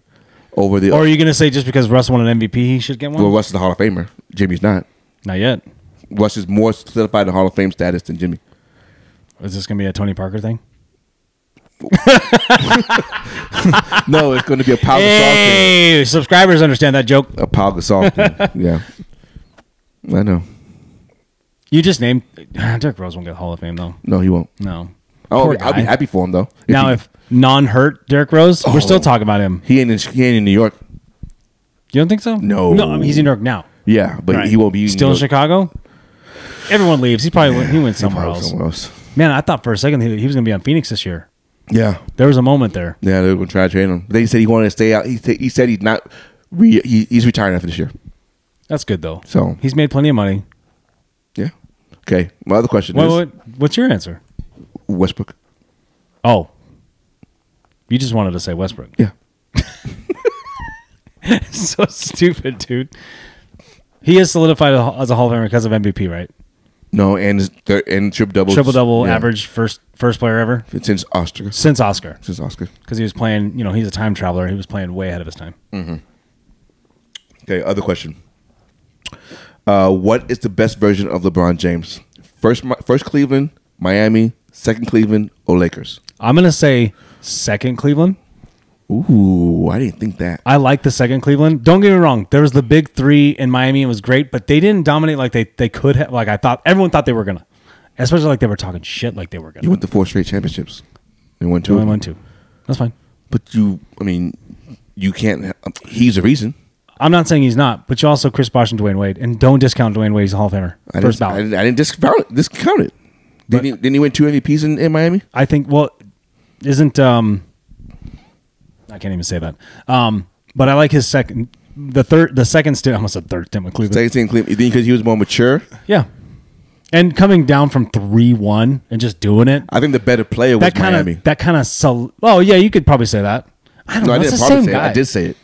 Speaker 1: over the.
Speaker 2: Or are you going to say just because Russ won an MVP, he should get one?
Speaker 1: Well, Russ is the Hall of Famer. Jimmy's not.
Speaker 2: Not yet.
Speaker 1: Russ is more solidified in Hall of Fame status than Jimmy.
Speaker 2: Is this going to be a Tony Parker thing?
Speaker 1: No, it's going to be a Pau Gasol
Speaker 2: thing. Hey, subscribers understand that joke.
Speaker 1: A Pau Gasol thing. Yeah. I know.
Speaker 2: You just named Derrick Rose won't get Hall of Fame though.
Speaker 1: No, he won't.
Speaker 2: No.
Speaker 1: Oh, I'll be happy for him though.
Speaker 2: If non-hurt Derrick Rose, we're still talking about him.
Speaker 1: He ain't in New York.
Speaker 2: You don't think so?
Speaker 1: No.
Speaker 2: No, I mean, he's in New York now.
Speaker 1: Yeah, but he won't be
Speaker 2: still in Chicago. Everyone leaves. He went somewhere else. Man, I thought for a second he was going to be on Phoenix this year.
Speaker 1: Yeah,
Speaker 2: there was a moment there.
Speaker 1: Yeah, they were going to try to trade him. They said he wanted to stay out. He said he's not. He's retiring after this year.
Speaker 2: That's good though.
Speaker 1: So
Speaker 2: he's made plenty of money.
Speaker 1: Yeah. Okay. My other question is,
Speaker 2: what's your answer?
Speaker 1: Westbrook.
Speaker 2: Oh, you just wanted to say Westbrook.
Speaker 1: Yeah.
Speaker 2: So stupid, dude. He is solidified as a Hall of Famer because of MVP, right?
Speaker 1: No, and triple-double
Speaker 2: average first player ever
Speaker 1: since Oscar.
Speaker 2: Because he was playing. He's a time traveler. He was playing way ahead of his time.
Speaker 1: Mm-hmm. Okay. Other question. What is the best version of LeBron James? First Cleveland, Miami, second Cleveland, or Lakers?
Speaker 2: I'm gonna say second Cleveland.
Speaker 1: Ooh, I didn't think that.
Speaker 2: I like the second Cleveland. Don't get me wrong. There was the big three in Miami. It was great, but they didn't dominate like they could have. Like everyone thought they were gonna, especially like they were talking shit like they were gonna.
Speaker 1: You went to 4 straight championships. You won 2.
Speaker 2: I won 2. That's fine.
Speaker 1: But you can't. He's the reason.
Speaker 2: I'm not saying he's not, but you also Chris Bosh and Dwayne Wade, and don't discount Dwayne Wade. He's a Hall of Famer. First ballot.
Speaker 1: I didn't discount it. Didn't he win 2 MVPs in Miami?
Speaker 2: I think. Well, isn't I can't even say that. But I like his second, the second stint. I almost said third stint with Cleveland.
Speaker 1: Second stint in Cleveland. You think because he was more mature?
Speaker 2: Yeah. And coming down from 3-1 and just doing it.
Speaker 1: I think the better player was Miami.
Speaker 2: That kind of. Oh yeah, you could probably say that. I don't know.
Speaker 1: I didn't probably say it. I did say it.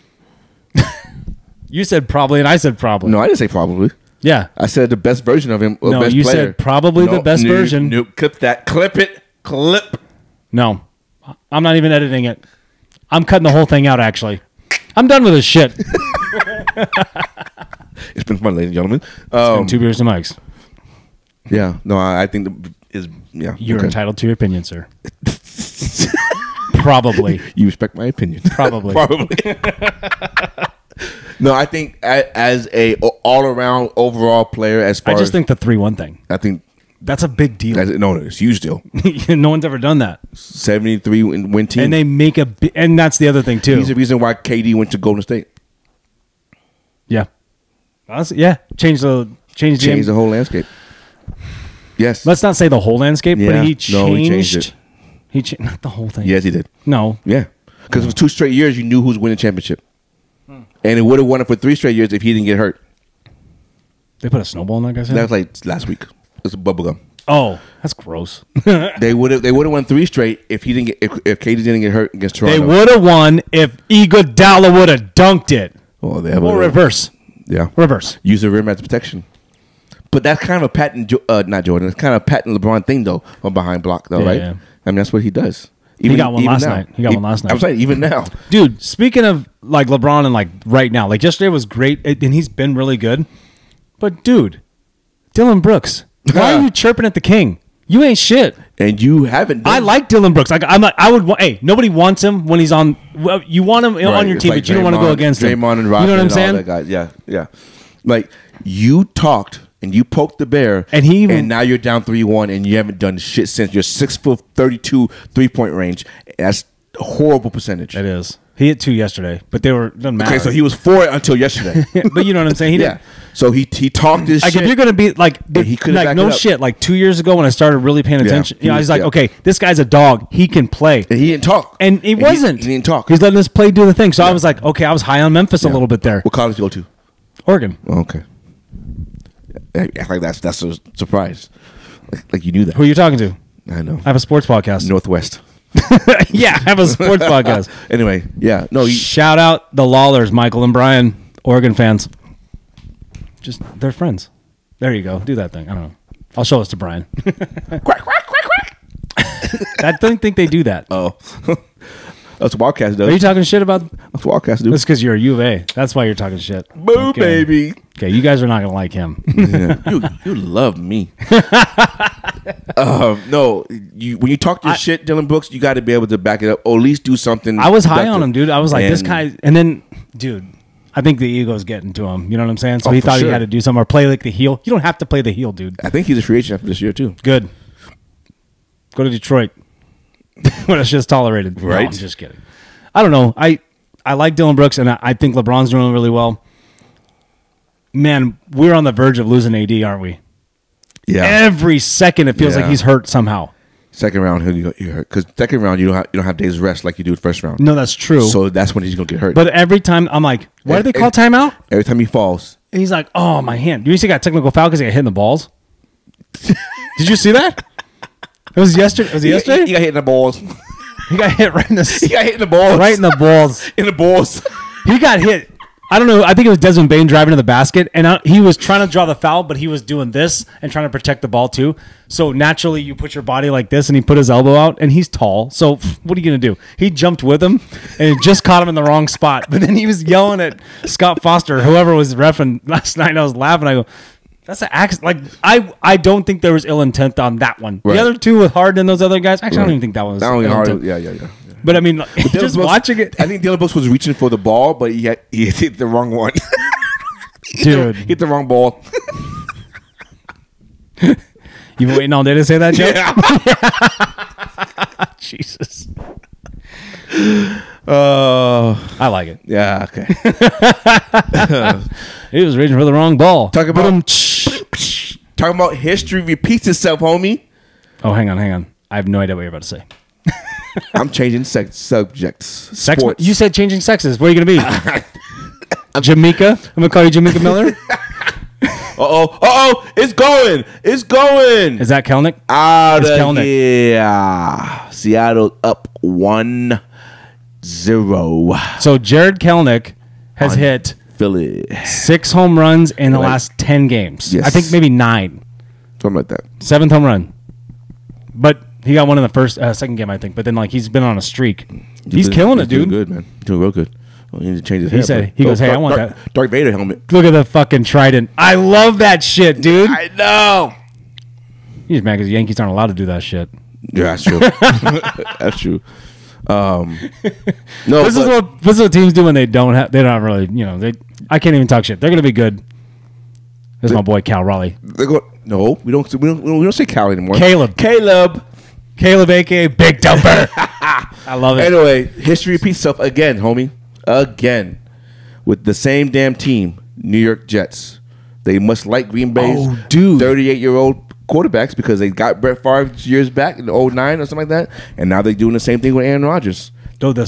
Speaker 2: You said probably, and I said probably.
Speaker 1: No, I didn't say probably.
Speaker 2: Yeah,
Speaker 1: I said the best version of him.
Speaker 2: No,
Speaker 1: best
Speaker 2: you
Speaker 1: player.
Speaker 2: said probably the best version.
Speaker 1: No, clip that. Clip it. Clip.
Speaker 2: No, I'm not even editing it. I'm cutting the whole thing out. Actually, I'm done with this shit. It's
Speaker 1: been fun, ladies and gentlemen.
Speaker 2: It's been 2 beers and mics.
Speaker 1: Yeah. No, I think
Speaker 2: You're entitled to your opinion, sir. Probably.
Speaker 1: You respect my opinion.
Speaker 2: Probably.
Speaker 1: No, I think as a all-around overall player, as far
Speaker 2: I just think the 3-1 thing.
Speaker 1: I think
Speaker 2: that's a big deal.
Speaker 1: No, it's a huge deal.
Speaker 2: No one's ever done that.
Speaker 1: 73 win team,
Speaker 2: and they make and that's the other thing too.
Speaker 1: He's the reason why KD went to Golden State.
Speaker 2: Yeah, honestly, yeah, change the
Speaker 1: whole landscape. Yes,
Speaker 2: let's not say the whole landscape, but he changed.
Speaker 1: No, he changed it.
Speaker 2: He changed not the whole thing.
Speaker 1: Yes, he did.
Speaker 2: No,
Speaker 1: yeah, because it was 2 straight years. You knew who was winning the championship. And it would have won it for 3 straight years if he didn't get hurt.
Speaker 2: They put a snowball in that guy's head?
Speaker 1: That was like last week. It's a bubble gum.
Speaker 2: Oh, that's gross.
Speaker 1: They would have won 3 straight if he didn't get if KD didn't get hurt against Toronto.
Speaker 2: They would have won if Iguodala would have dunked it.
Speaker 1: Oh,
Speaker 2: or reverse.
Speaker 1: Yeah,
Speaker 2: reverse.
Speaker 1: Use the rim as protection. But that's kind of a patent, not Jordan. It's kind of a patent LeBron thing though, on behind block though, right? Yeah. I mean, that's what he does.
Speaker 2: He got one last night.
Speaker 1: I'm saying even now.
Speaker 2: Dude, speaking of like LeBron and like right now, like yesterday was great and he's been really good. But dude, Dillon Brooks, why are you chirping at the king? You ain't shit.
Speaker 1: And you haven't done
Speaker 2: I like Dillon Brooks. Like I would hey, nobody wants him when he's on you want him on your team,
Speaker 1: like
Speaker 2: but you don't want to go against him.
Speaker 1: Draymond and Rodman,
Speaker 2: you know what I'm saying?
Speaker 1: Yeah. Like you talked and you poked the bear, and now you're down 3-1, and you haven't done shit since. You're 6'32" 3-point range. That's a horrible percentage.
Speaker 2: It is. He hit 2 yesterday, but they were doesn't matter.
Speaker 1: Okay, so he was 4 until yesterday.
Speaker 2: But you know what I'm saying? He did.
Speaker 1: So he talked this
Speaker 2: like
Speaker 1: shit.
Speaker 2: If you're gonna be like,
Speaker 1: he could
Speaker 2: like no shit. Like 2 years ago when I started really paying attention, you know, I was like, okay, this guy's a dog. He can play.
Speaker 1: And he didn't talk.
Speaker 2: And he wasn't.
Speaker 1: He didn't talk.
Speaker 2: He's letting us play do the thing. So I was like, okay, I was high on Memphis a little bit there.
Speaker 1: What college did you go to?
Speaker 2: Oregon.
Speaker 1: Oh, okay. Like that's a surprise. Like you knew that.
Speaker 2: Who are you talking to?
Speaker 1: I know.
Speaker 2: I have a sports podcast.
Speaker 1: Northwest.
Speaker 2: Yeah, I have a sports podcast.
Speaker 1: Anyway, yeah. No.
Speaker 2: Shout out the Lawlers, Michael and Brian, Oregon fans. Just they're friends. There you go. Do that thing. I don't know. I'll show this to Brian. Quack, quack, quack, quack. I don't think they do that.
Speaker 1: Oh. That's what Wildcats do.
Speaker 2: Are you talking shit about?
Speaker 1: That's what Wildcats do.
Speaker 2: That's because you're a U of A. That's why you're talking shit.
Speaker 1: Boo,
Speaker 2: okay.
Speaker 1: Baby.
Speaker 2: Okay, you guys are not going to like him.
Speaker 1: Yeah. You love me. No, when you talk your shit, Dillon Brooks, you got to be able to back it up or at least do something.
Speaker 2: I was high on him, dude. I was like, this guy. And then, dude, I think the ego's getting to him. You know what I'm saying? So he thought he had to do something or play like the heel. You don't have to play the heel, dude.
Speaker 1: I think he's a free agent after this year, too.
Speaker 2: Good. Go to Detroit. When it's just tolerated.
Speaker 1: Right.
Speaker 2: No, I'm just kidding. I don't know. I like Dillon Brooks, and I think LeBron's doing really well. Man, we're on the verge of losing AD, aren't we?
Speaker 1: Yeah.
Speaker 2: Every second, it feels like he's hurt somehow.
Speaker 1: Second round, he'll get hurt because second round you don't have days rest like you do first round.
Speaker 2: No, that's true.
Speaker 1: So that's when he's gonna get hurt.
Speaker 2: But every time I'm like, why do they call timeout?
Speaker 1: Every time he falls,
Speaker 2: and he's like, oh my hand. You see, he got technical foul because he got hit in the balls. Did you see that? It was yesterday. Was it yesterday?
Speaker 1: He got hit in the balls.
Speaker 2: He got hit right in the.
Speaker 1: He got hit in the balls.
Speaker 2: Right in the balls.
Speaker 1: In the balls.
Speaker 2: He got hit. I don't know. I think it was Desmond Bain driving to the basket, and he was trying to draw the foul, but he was doing this and trying to protect the ball too. So naturally, you put your body like this, and he put his elbow out, and he's tall. So what are you gonna do? He jumped with him, and it just caught him in the wrong spot. But then he was yelling at Scott Foster, whoever was reffing last night. I was laughing. I go, "That's an accident." Like I don't think there was ill intent on that one. Right. The other two with Harden and those other guys. Actually, I don't even think that was.
Speaker 1: That only Harden. Yeah.
Speaker 2: But I mean, just watching it.
Speaker 1: I think Dillon Brooks was reaching for the ball, but he hit the wrong one.
Speaker 2: Dude.
Speaker 1: Hit the wrong ball.
Speaker 2: You been waiting all day to say that joke? Yeah. Jesus. I like it.
Speaker 1: Yeah, okay.
Speaker 2: He was reaching for the wrong ball.
Speaker 1: Talking about history repeats itself, homie.
Speaker 2: Oh, hang on. I have no idea what you're about to say.
Speaker 1: I'm changing subjects. Sports.
Speaker 2: You said changing sexes. Where are you going to be? Jamaica? I'm going to call you Jamaica Miller.
Speaker 1: It's going.
Speaker 2: Is that Kelnick?
Speaker 1: Out of here. Seattle up 1-0.
Speaker 2: So Jared Kelnick has hit
Speaker 1: Philly
Speaker 2: 6 home runs in the last 10 games.
Speaker 1: Yes.
Speaker 2: I think maybe 9.
Speaker 1: Something like that.
Speaker 2: 7th home run. But he got one in the second game, I think. But then he's been on a streak. He's killing it, dude.
Speaker 1: Doing good, man. Doing real good. Well, he need to change his hair.
Speaker 2: He goes, hey, I want that
Speaker 1: Darth Vader helmet.
Speaker 2: Look at the fucking trident. I love that shit, dude.
Speaker 1: I know.
Speaker 2: He's mad because the Yankees aren't allowed to do that shit.
Speaker 1: Yeah, that's true. That's true. No,
Speaker 2: this is what teams do when they don't really, I can't even talk shit. They're gonna be good. This is my boy Cal Raleigh.
Speaker 1: No, we don't say Cal anymore.
Speaker 2: Caleb, aka Big Dumper. I love it.
Speaker 1: Anyway, history repeats itself again, homie. Again, with the same damn team, New York Jets. They must like Green Bay's 38-year-old quarterbacks because they got Brett Favre years back in 2009 or something like that, and now they're doing the same thing with Aaron Rodgers.
Speaker 2: Though the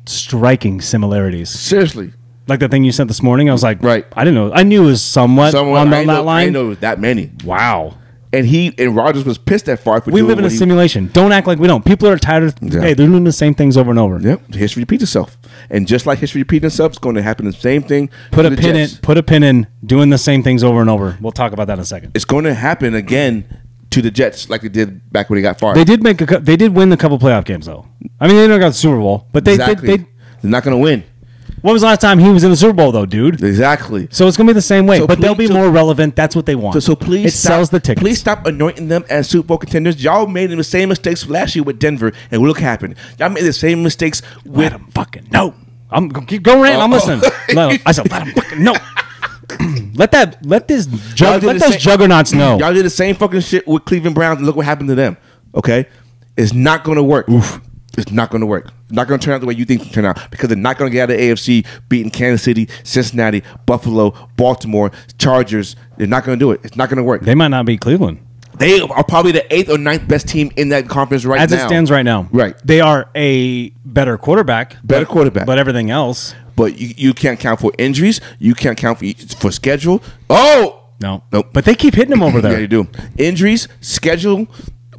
Speaker 2: striking similarities.
Speaker 1: Seriously.
Speaker 2: Like the thing you sent this morning, I was like,
Speaker 1: right.
Speaker 2: I didn't know. I knew it was somewhat on that line.
Speaker 1: I didn't know it was that many.
Speaker 2: Wow.
Speaker 1: And Rodgers was pissed at Favre for
Speaker 2: we live in a simulation. Don't act like we don't. People are tired of, hey, they're doing the same things over and over.
Speaker 1: Yep. History repeats itself. And just like history repeating itself, it's going to happen the same thing.
Speaker 2: Put a pin in doing the same things over and over. We'll talk about that in a second.
Speaker 1: It's going to happen again to the Jets like they did back when they got Favre.
Speaker 2: They did win a couple playoff games though. I mean, they never got the Super Bowl, but they're
Speaker 1: not going to win.
Speaker 2: When was the last time he was in the Super Bowl, though, dude?
Speaker 1: Exactly.
Speaker 2: So it's going to be the same way, but they'll be more relevant. That's what they want.
Speaker 1: So please
Speaker 2: sells the tickets.
Speaker 1: Please stop anointing them as Super Bowl contenders. Y'all made the same mistakes last year with Denver, and look what happened. Y'all made the same mistakes with...
Speaker 2: Let them fucking know. I'm keep going, Rand. I'm listening. I said, let them fucking know. Let those juggernauts know.
Speaker 1: Y'all did the same fucking shit with Cleveland Browns, and look what happened to them. Okay? It's not going to work. Oof. It's not going to work. It's not going to turn out the way you think it will turn out because they're not going to get out of the AFC beating Kansas City, Cincinnati, Buffalo, Baltimore, Chargers. They're not going to do it. It's not going to work.
Speaker 2: They might not beat Cleveland.
Speaker 1: They are probably the 8th or 9th best team in that conference right now.
Speaker 2: As it stands right now.
Speaker 1: Right.
Speaker 2: They are a better quarterback.
Speaker 1: But
Speaker 2: everything else.
Speaker 1: But you can't count for injuries. You can't count for schedule. Oh!
Speaker 2: No. But they keep hitting them over there.
Speaker 1: Yeah, you do. Injuries, schedule,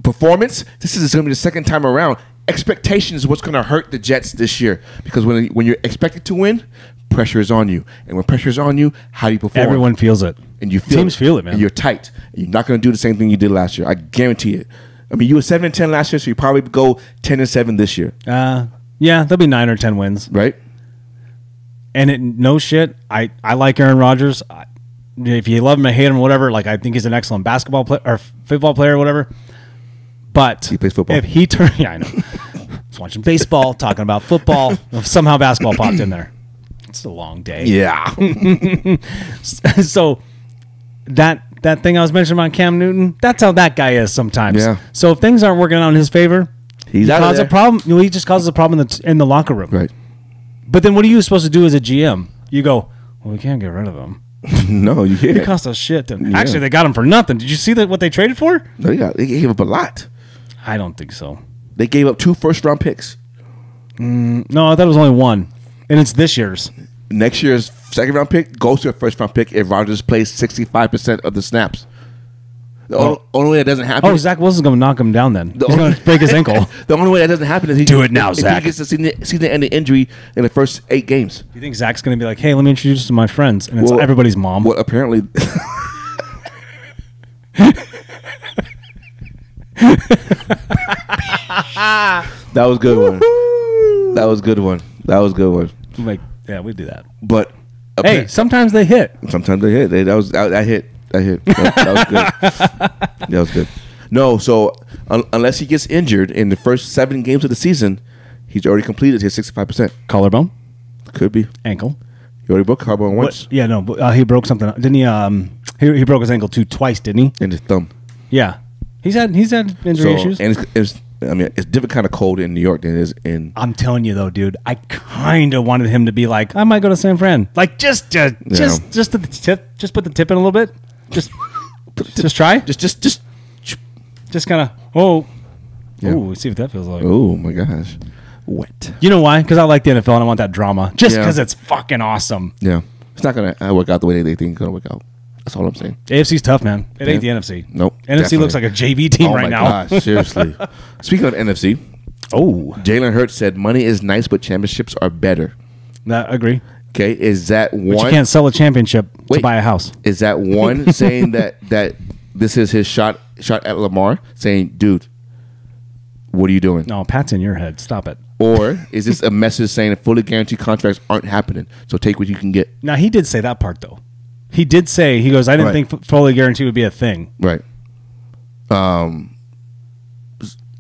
Speaker 1: performance. This is going to be the second time around. Expectations is what's going to hurt the Jets this year because when you're expected to win, pressure is on you, and when pressure is on you, how do you perform?
Speaker 2: Everyone feels it,
Speaker 1: and teams feel it, man. And you're tight, and you're not going to do the same thing you did last year. I guarantee it. I mean, you were 7-10 last year, so you probably go 10-7 this year.
Speaker 2: Yeah, there'll be 9 or 10 wins,
Speaker 1: right?
Speaker 2: And no shit, I like Aaron Rodgers. If you love him or hate him or whatever, like I think he's an excellent basketball player or football player or whatever. But
Speaker 1: he plays football.
Speaker 2: If he turned, I know. I was watching baseball, talking about football. Somehow basketball popped in there. It's a long day.
Speaker 1: Yeah.
Speaker 2: So that thing I was mentioning about Cam Newton, that's how that guy is sometimes.
Speaker 1: Yeah.
Speaker 2: So if things aren't working out in his favor,
Speaker 1: he causes
Speaker 2: a problem. He just causes a problem in the locker room.
Speaker 1: Right.
Speaker 2: But then what are you supposed to do as a GM? You go, well, we can't get rid of him.
Speaker 1: No, you can't.
Speaker 2: It cost us shit. Actually, they got him for nothing. Did you see what they traded for?
Speaker 1: No, they gave up a lot.
Speaker 2: I don't think so.
Speaker 1: They gave up 2 first-round picks.
Speaker 2: No, I thought it was only 1, and it's this year's.
Speaker 1: Next year's second-round pick goes to a first-round pick if Rodgers plays 65% of the snaps. The only way that doesn't happen...
Speaker 2: Oh, Zach Wilson's going to knock him down then. He's going to break his ankle.
Speaker 1: The only way that doesn't happen is
Speaker 2: do it now, Zach.
Speaker 1: He gets a season-ending injury in the first 8 games.
Speaker 2: You think Zach's going to be like, hey, let me introduce you to my friends, and it's everybody's mom?
Speaker 1: Well, apparently... That was good one. That was good one.
Speaker 2: Like, yeah, we do that.
Speaker 1: But
Speaker 2: hey, sometimes they hit.
Speaker 1: Sometimes they hit. That hit. That was good. That was good. No, so unless he gets injured in the first 7 games of the season, He's already completed his 65%.
Speaker 2: Collarbone,
Speaker 1: Could be.
Speaker 2: ankle.
Speaker 1: He already broke collarbone once.
Speaker 2: Yeah, no, but, he broke something. Didn't he? He broke his ankle twice, didn't he?
Speaker 1: And his thumb.
Speaker 2: Yeah, he's had injury issues.
Speaker 1: And it's different kind of cold in New York than it is in.
Speaker 2: I'm telling you though, dude, I kind of wanted him to be like, I might go to San Fran, like just the tip, just put the tip in a little bit, just try, just kind of see what that feels like.
Speaker 1: Oh my gosh, wet.
Speaker 2: You know why? Because I like the NFL and I want that drama, just because it's fucking awesome.
Speaker 1: Yeah, it's not gonna work out the way they think it's gonna work out. That's all I'm saying.
Speaker 2: AFC's tough, man. It ain't the NFC.
Speaker 1: Nope.
Speaker 2: NFC
Speaker 1: definitely.
Speaker 2: looks like a JV team right now.
Speaker 1: Oh my gosh, seriously. Speaking of NFC, Jalen Hurts said, "Money is nice, but championships are better."
Speaker 2: I agree.
Speaker 1: Okay, is that one?
Speaker 2: But you can't sell a championship to buy a house.
Speaker 1: Is that one saying that this is his shot at Lamar, saying, "Dude, what are you doing?"
Speaker 2: No, Pat's in your head. Stop it.
Speaker 1: Or is this a message saying that fully guaranteed contracts aren't happening? So take what you can get.
Speaker 2: Now he did say that part though. He did say, he goes, I didn't think fully guarantee would be a thing.
Speaker 1: Right.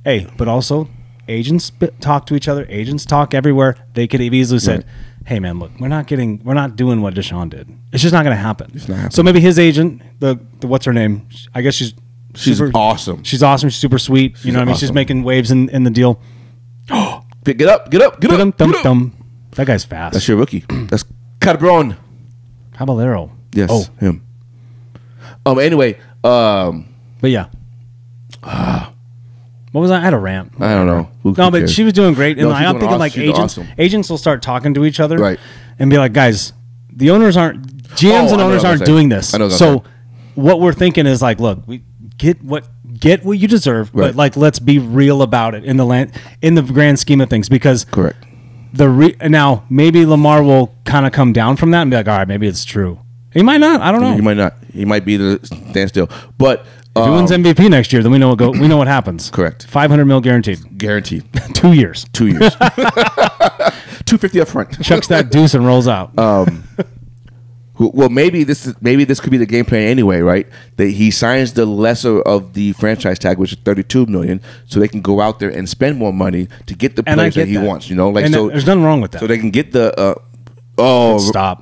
Speaker 2: Hey, but also agents talk to each other. Agents talk everywhere. They could have easily said, hey man, look, we're not doing what Deshaun did. It's just not going to happen.
Speaker 1: It's not happening.
Speaker 2: So maybe his agent, the what's her name? I guess she's
Speaker 1: awesome.
Speaker 2: She's awesome. She's super sweet. You know what I mean? She's making waves in the deal.
Speaker 1: Get up.
Speaker 2: That guy's fast.
Speaker 1: That's your rookie. That's Cabron.
Speaker 2: Caballero.
Speaker 1: Yes, him. Anyway,
Speaker 2: but yeah. What was I? I had a rant.
Speaker 1: I don't know.
Speaker 2: Who but cares? She was doing great. And I'm thinking like agents will start talking to each other and be like, guys, the owners aren't, GMs and owners aren't doing this. So what we're thinking is like, look, we get what you deserve, but like let's be real about it in the grand scheme of things, because now maybe Lamar will kind of come down from that and be like, all right, maybe it's true. He might not. I don't know.
Speaker 1: He might not. He might be the standstill. But
Speaker 2: if he wins MVP next year, then we know what happens.
Speaker 1: Correct.
Speaker 2: $500 million guaranteed.
Speaker 1: Guaranteed.
Speaker 2: 2 years.
Speaker 1: 2 years. $250 up front.
Speaker 2: Chucks that deuce and rolls out.
Speaker 1: Well, maybe this could be the game plan anyway, right? That he signs the lesser of the franchise tag, which is $32 million, so they can go out there and spend more money to get the players that he wants. You know, like so.
Speaker 2: There's nothing wrong with that.
Speaker 1: So they can get the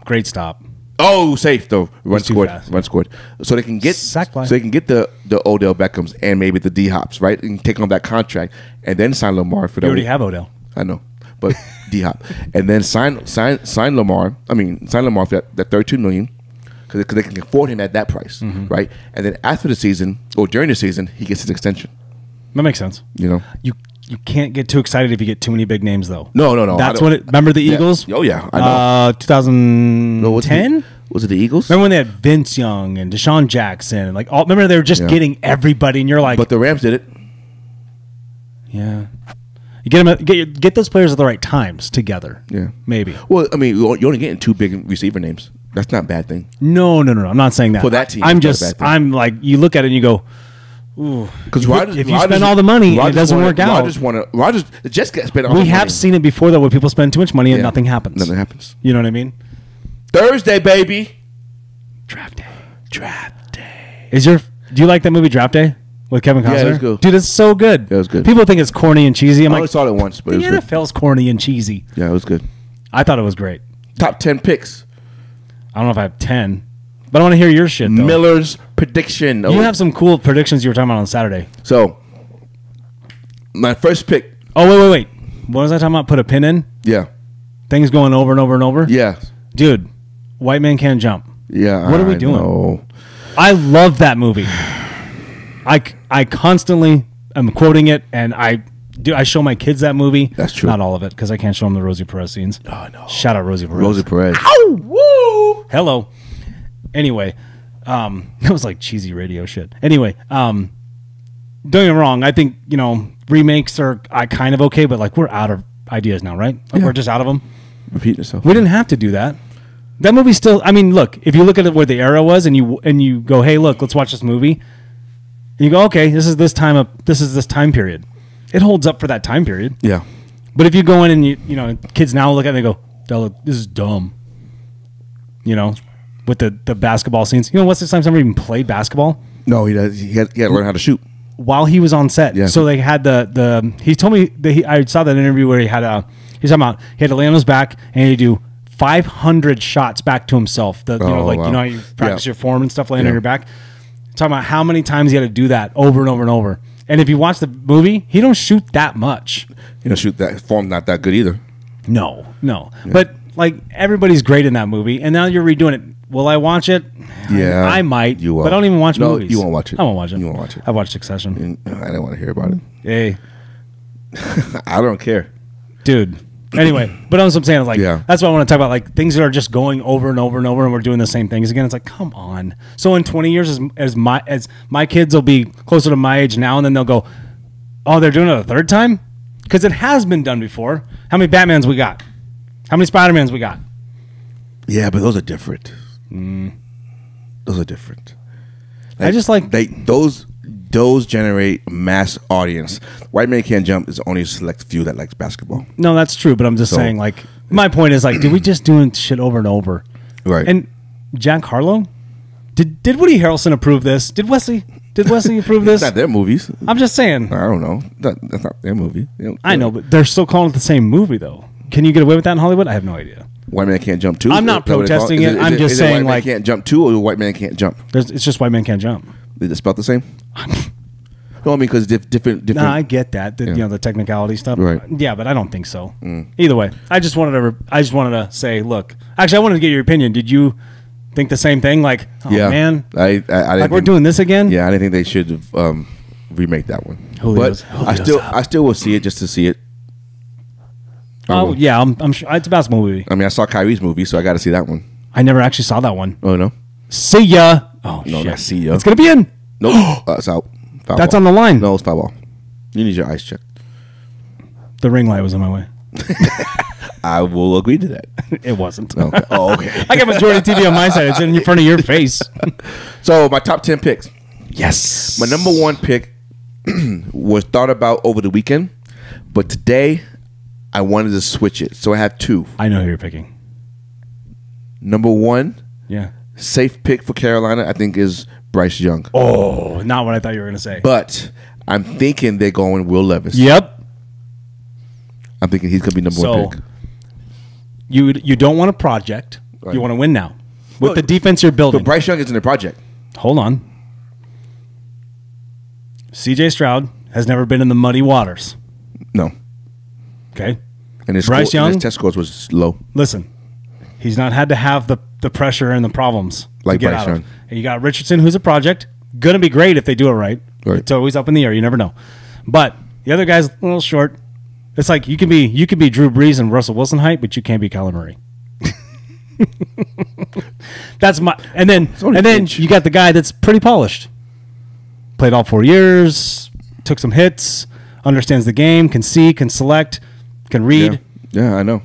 Speaker 2: great stop.
Speaker 1: Oh, safe though. Run scored. So they can get the Odell Beckhams and maybe the D Hops, right? And take on that contract and then sign Lamar for that.
Speaker 2: You already have Odell.
Speaker 1: I know, but D Hop and then sign Lamar. Sign Lamar for that $32 million because they can afford him at that price, right? And then after the season or during the season, he gets his extension.
Speaker 2: That makes sense.
Speaker 1: You know,
Speaker 2: you can't get too excited if you get too many big names, though.
Speaker 1: No.
Speaker 2: That's what remember the Eagles?
Speaker 1: Oh, yeah. I know.
Speaker 2: 2010?
Speaker 1: Was it the Eagles?
Speaker 2: Remember when they had Vince Young and Deshaun Jackson? And remember they were just getting everybody, and you're like...
Speaker 1: But the Rams did it.
Speaker 2: Yeah. You get those players at the right times together. Yeah. Maybe.
Speaker 1: Well, you're only getting 2 big receiver names. That's not a bad thing.
Speaker 2: No. I'm not saying that.
Speaker 1: For that team.
Speaker 2: I'm like, you look at it and you go...
Speaker 1: Because
Speaker 2: if you spend all the money and it doesn't work out,
Speaker 1: the Jets get spent all the money.
Speaker 2: We have seen it before though, where people spend too much money and nothing happens.
Speaker 1: Nothing happens.
Speaker 2: You know what I mean?
Speaker 1: Thursday, baby.
Speaker 2: Draft day. Do you like that movie Draft Day with Kevin Costner?
Speaker 1: Yeah, it was good.
Speaker 2: Dude, it's so good.
Speaker 1: Yeah, it was good.
Speaker 2: People think it's corny and cheesy.
Speaker 1: I only saw it once, but it was good.
Speaker 2: The NFL's corny and cheesy.
Speaker 1: Yeah, it was good.
Speaker 2: I thought it was great.
Speaker 1: Top 10 picks.
Speaker 2: I don't know if I have 10. But I want to hear your shit, though.
Speaker 1: Miller's prediction.
Speaker 2: You have some cool predictions you were talking about on Saturday.
Speaker 1: So, my first pick.
Speaker 2: Oh, wait. What was I talking about? Put a pin in?
Speaker 1: Yeah.
Speaker 2: Things going over and over and over?
Speaker 1: Yeah.
Speaker 2: Dude, white man can't jump.
Speaker 1: Yeah.
Speaker 2: What are we doing?
Speaker 1: Know.
Speaker 2: I love that movie. I constantly am quoting it, and I show my kids that movie.
Speaker 1: That's true.
Speaker 2: Not all of it, because I can't show them the Rosie Perez scenes.
Speaker 1: Oh, no.
Speaker 2: Shout out Rosie Perez.
Speaker 1: Rosie Perez.
Speaker 2: Ow! Woo! Hello. Anyway, that was like cheesy radio shit. Anyway, don't get me wrong. I think, remakes are kind of okay, but we're out of ideas now, right?
Speaker 1: Yeah.
Speaker 2: We're just out of them.
Speaker 1: Repeat yourself.
Speaker 2: We didn't have to do that. That movie still, look, if you look at it where the era was and you go, hey, look, let's watch this movie. And you go, okay, this is this time period. It holds up for that time period.
Speaker 1: Yeah.
Speaker 2: But if you go in and kids now look at it and they go, this is dumb. With the basketball scenes. What's the time somebody even played basketball?
Speaker 1: No, he had to learn how to shoot.
Speaker 2: while he was on set.
Speaker 1: Yeah.
Speaker 2: So they had he told me that I saw that interview where he had he's talking about he had to lay on his back and he'd do 500 shots back to himself. You know, like, wow. You know how you practice your form and stuff laying on your back. Talking about how many times he had to do that over and over and over. And if you watch the movie, he don't shoot that much.
Speaker 1: He don't shoot that form not that good either.
Speaker 2: No. Yeah. But like everybody's great in that movie, and now you're redoing it. Will I watch it?
Speaker 1: Yeah,
Speaker 2: I might.
Speaker 1: You will.
Speaker 2: But I don't even watch movies.
Speaker 1: You won't watch it.
Speaker 2: I won't watch it.
Speaker 1: You won't watch it.
Speaker 2: I watched Succession.
Speaker 1: I didn't want to hear about it.
Speaker 2: Hey,
Speaker 1: I don't care,
Speaker 2: dude. Anyway, but that's what I'm saying. Is like, that's what I want to talk about. Like things that are just going over and over and over, and we're doing the same things again. It's like, come on. So in 20 years, as my kids will be closer to my age now, and then they'll go, oh, they're doing it a third time, because it has been done before. How many Batmans we got? How many Spider-Mans we got?
Speaker 1: Yeah, but those are different. Those are different.
Speaker 2: I just like
Speaker 1: those generate mass audience. White Man Can't Jump is only a select few that likes basketball.
Speaker 2: No, that's true, but I'm just saying, like, my point is, like, did we just doing shit over and over?
Speaker 1: Right.
Speaker 2: And Jack Harlow, did Woody Harrelson approve this? Did Wesley approve this?
Speaker 1: It's not their movies.
Speaker 2: I'm just saying.
Speaker 1: I don't know. That's not their movie.
Speaker 2: I know, but they're still calling it the same movie, though. Can you get away with that in Hollywood? I have no idea.
Speaker 1: White Man Can't Jump 2?
Speaker 2: I'm not protesting it. I'm just saying,
Speaker 1: like, White Man Can't Jump 2 or White Man Can't Jump?
Speaker 2: It's just White Man Can't Jump.
Speaker 1: Is it spelled the same? No, I mean, because different.
Speaker 2: No, I get that. You know, the technicality stuff.
Speaker 1: Right.
Speaker 2: Yeah, but I don't think so. Either way, I just wanted to say, look. Actually, I wanted to get your opinion. Did you think the same thing? Like, oh man,
Speaker 1: I didn't
Speaker 2: we're doing this again.
Speaker 1: Yeah, I didn't think they should have remake that one.
Speaker 2: Julio's,
Speaker 1: but I still will see it just to see it.
Speaker 2: Oh yeah, I'm sure it's a basketball movie.
Speaker 1: I mean, I saw Kyrie's movie, so I got to see that one.
Speaker 2: I never actually saw that one.
Speaker 1: Oh no.
Speaker 2: See ya. Oh
Speaker 1: no,
Speaker 2: shit.
Speaker 1: not see ya.
Speaker 2: It's gonna be in.
Speaker 1: Nope. It's out. Foul
Speaker 2: That's
Speaker 1: ball.
Speaker 2: on the line.
Speaker 1: No, it's foul ball. You need your eyes checked.
Speaker 2: The ring light was on my way.
Speaker 1: I will agree to that.
Speaker 2: It wasn't.
Speaker 1: Okay. Oh, okay.
Speaker 2: I got majority TV on my side. It's in front of your face.
Speaker 1: So my top 10 picks.
Speaker 2: Yes.
Speaker 1: My number one pick was thought about over the weekend, but today I wanted to switch it. So I have two.
Speaker 2: I know who you're picking.
Speaker 1: Number one, safe pick for Carolina, I think, is Bryce Young.
Speaker 2: Oh, not what I thought you were going to say.
Speaker 1: But I'm thinking they're going Will Levis.
Speaker 2: Yep.
Speaker 1: I'm thinking he's going to be number one pick.
Speaker 2: You don't want a project. Right. You want to win now. With the defense you're building.
Speaker 1: But Bryce Young isn't a project.
Speaker 2: Hold on. C.J. Stroud has never been in the muddy waters.
Speaker 1: No.
Speaker 2: Okay.
Speaker 1: And his
Speaker 2: Bryce Young,
Speaker 1: his test scores was low.
Speaker 2: Listen, he's not had to have the pressure and the problems
Speaker 1: like
Speaker 2: to get
Speaker 1: Bryce
Speaker 2: out
Speaker 1: Young.
Speaker 2: of. And you got Richardson, who's a project. Going to be great if they do it right. It's always up in the air. You never know. But the other guy's a little short. It's like you can be Drew Brees and Russell Wilson height, but you can't be Kyler Murray. That's my and then you got the guy that's pretty polished. Played all 4 years, took some hits, understands the game, can see, can select, can read.
Speaker 1: Yeah, I know.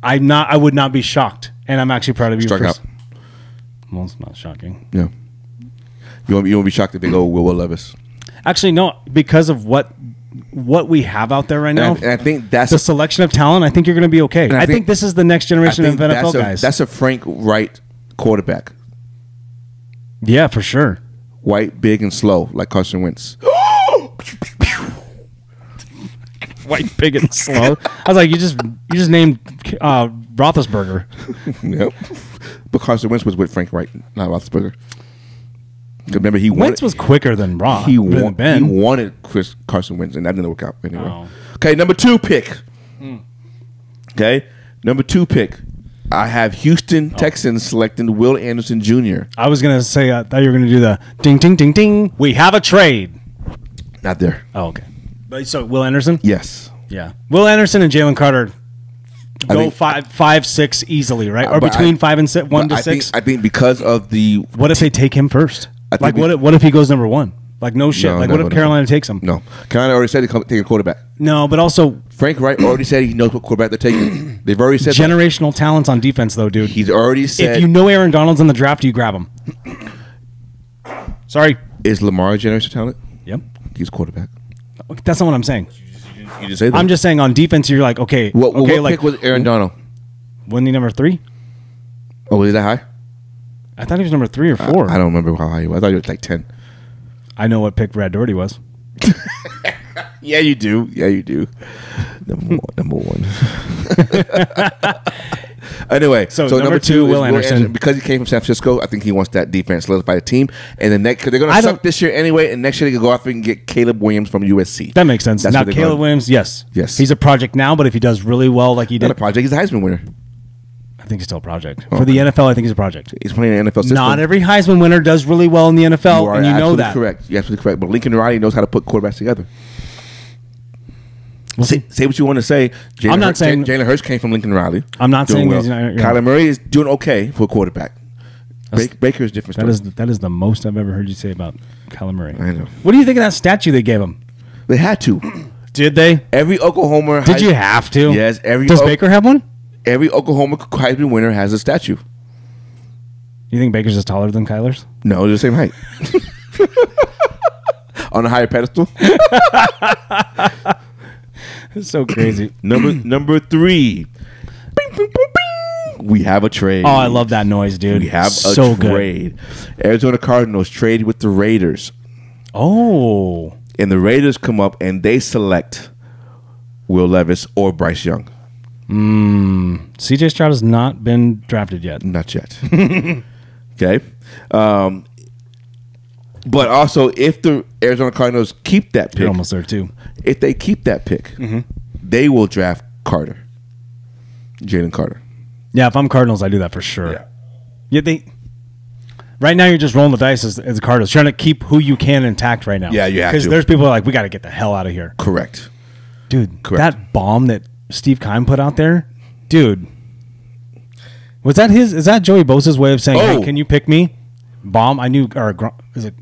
Speaker 2: I would not be shocked, and I'm actually proud of you.
Speaker 1: Struck out.
Speaker 2: Well, it's not shocking.
Speaker 1: Yeah. You won't be shocked if they go Will Levis.
Speaker 2: Actually, no, because of what we have out there right now.
Speaker 1: And I think that's
Speaker 2: the selection of talent. I think you're going to be okay. I think this is the next generation of NFL guys.
Speaker 1: That's a Frank Wright quarterback.
Speaker 2: Yeah, for sure.
Speaker 1: White, big, and slow, like Carson Wentz.
Speaker 2: White, big, and slow. I was like, you just named Roethlisberger.
Speaker 1: Yep. But Carson Wentz was with Frank Wright, not Roethlisberger. Remember,
Speaker 2: Wentz was quicker than Roth.
Speaker 1: He wanted Carson Wentz, and that didn't work out anyway.
Speaker 2: Oh.
Speaker 1: Okay, number two pick. Okay, number two pick. I have Houston Texans selecting Will Anderson Jr.
Speaker 2: I was gonna say I thought you were gonna do the ding ding ding ding. We have a trade.
Speaker 1: Not there.
Speaker 2: Oh, okay. But so Will Anderson?
Speaker 1: Yes.
Speaker 2: Yeah. Will Anderson and Jalen Carter go 5-6 easily, right? Or between 5 and 6, 1 to 6.
Speaker 1: I think because of the.
Speaker 2: What if they take him first? Like what if he goes number 1? Like no shit. Like what if Carolina takes him?
Speaker 1: No. Carolina already said they're taking a quarterback.
Speaker 2: No, but also
Speaker 1: Frank Wright already said he knows what quarterback they're taking. They've already said
Speaker 2: generational talents on defense, though, dude.
Speaker 1: He's already said
Speaker 2: if you know Aaron Donald's in the draft, you grab him. Sorry.
Speaker 1: Is Lamar a generational talent?
Speaker 2: Yep.
Speaker 1: He's a quarterback.
Speaker 2: That's not what I'm saying.
Speaker 1: You just say that.
Speaker 2: I'm just saying on defense, you're like, okay.
Speaker 1: What
Speaker 2: like,
Speaker 1: pick was Aaron Donald?
Speaker 2: Wasn't he number 3?
Speaker 1: Oh, was he that high?
Speaker 2: I thought he was number 3 or 4.
Speaker 1: I don't remember how high he was. I thought he was like 10.
Speaker 2: I know what pick Brad Doherty was.
Speaker 1: Yeah, you do. Yeah, you do. Number one. Anyway,
Speaker 2: so number two, Will Anderson.
Speaker 1: Because he came from San Francisco, I think he wants that defense solidify the team. And then they're going to suck this year anyway. And next year they can go out there and get Caleb Williams from USC.
Speaker 2: That makes sense. Now Caleb Williams, yes, he's a project now. But if he does really well, like he did,
Speaker 1: not a project. He's a Heisman winner.
Speaker 2: I think he's still a project for the NFL. I think he's a project.
Speaker 1: He's playing in the NFL system.
Speaker 2: Not every Heisman winner does really well in the NFL, and you know that.
Speaker 1: Correct. You're absolutely correct. But Lincoln Riley knows how to put quarterbacks together.
Speaker 2: We'll
Speaker 1: say what you want to say.
Speaker 2: I'm not saying
Speaker 1: Jalen Hurts came from Lincoln Riley.
Speaker 2: I'm not saying
Speaker 1: well. Kyler Murray is doing okay for a quarterback. Baker is different.
Speaker 2: That is the most I've ever heard you say about Kyler Murray.
Speaker 1: I know.
Speaker 2: What do you think of that statue they gave him?
Speaker 1: They had to.
Speaker 2: Did they?
Speaker 1: Every Oklahoma.
Speaker 2: Did you have to?
Speaker 1: Yes.
Speaker 2: Does Baker have one?
Speaker 1: Every Oklahoma Heisman winner has a statue.
Speaker 2: You think Baker's is taller than Kyler's?
Speaker 1: No, they're the same height. On a higher pedestal.
Speaker 2: It's so crazy.
Speaker 1: Number 3. Bing, bing, bing, bing. We have a trade.
Speaker 2: Oh, I love that noise, dude.
Speaker 1: We have a trade. Good. Arizona Cardinals trade with the Raiders.
Speaker 2: Oh.
Speaker 1: And the Raiders come up and they select Will Levis or Bryce Young.
Speaker 2: CJ Stroud has not been drafted yet.
Speaker 1: Not yet. Okay. But also, if the Arizona Cardinals keep that pick,
Speaker 2: you're almost there too.
Speaker 1: If they keep that pick, they will draft Carter, Jalen Carter.
Speaker 2: Yeah, if I'm Cardinals, I do that for sure. Yeah, right now you're just rolling the dice as the Cardinals, trying to keep who you can intact right now.
Speaker 1: Yeah, you have to.
Speaker 2: Because there's people who are like, we got to get the hell out of here.
Speaker 1: Correct.
Speaker 2: Dude, that bomb that Steve Keim put out there, dude. Was that his? Is that Joey Bosa's way of saying, hey, can you pick me? Bomb, I knew, or is it,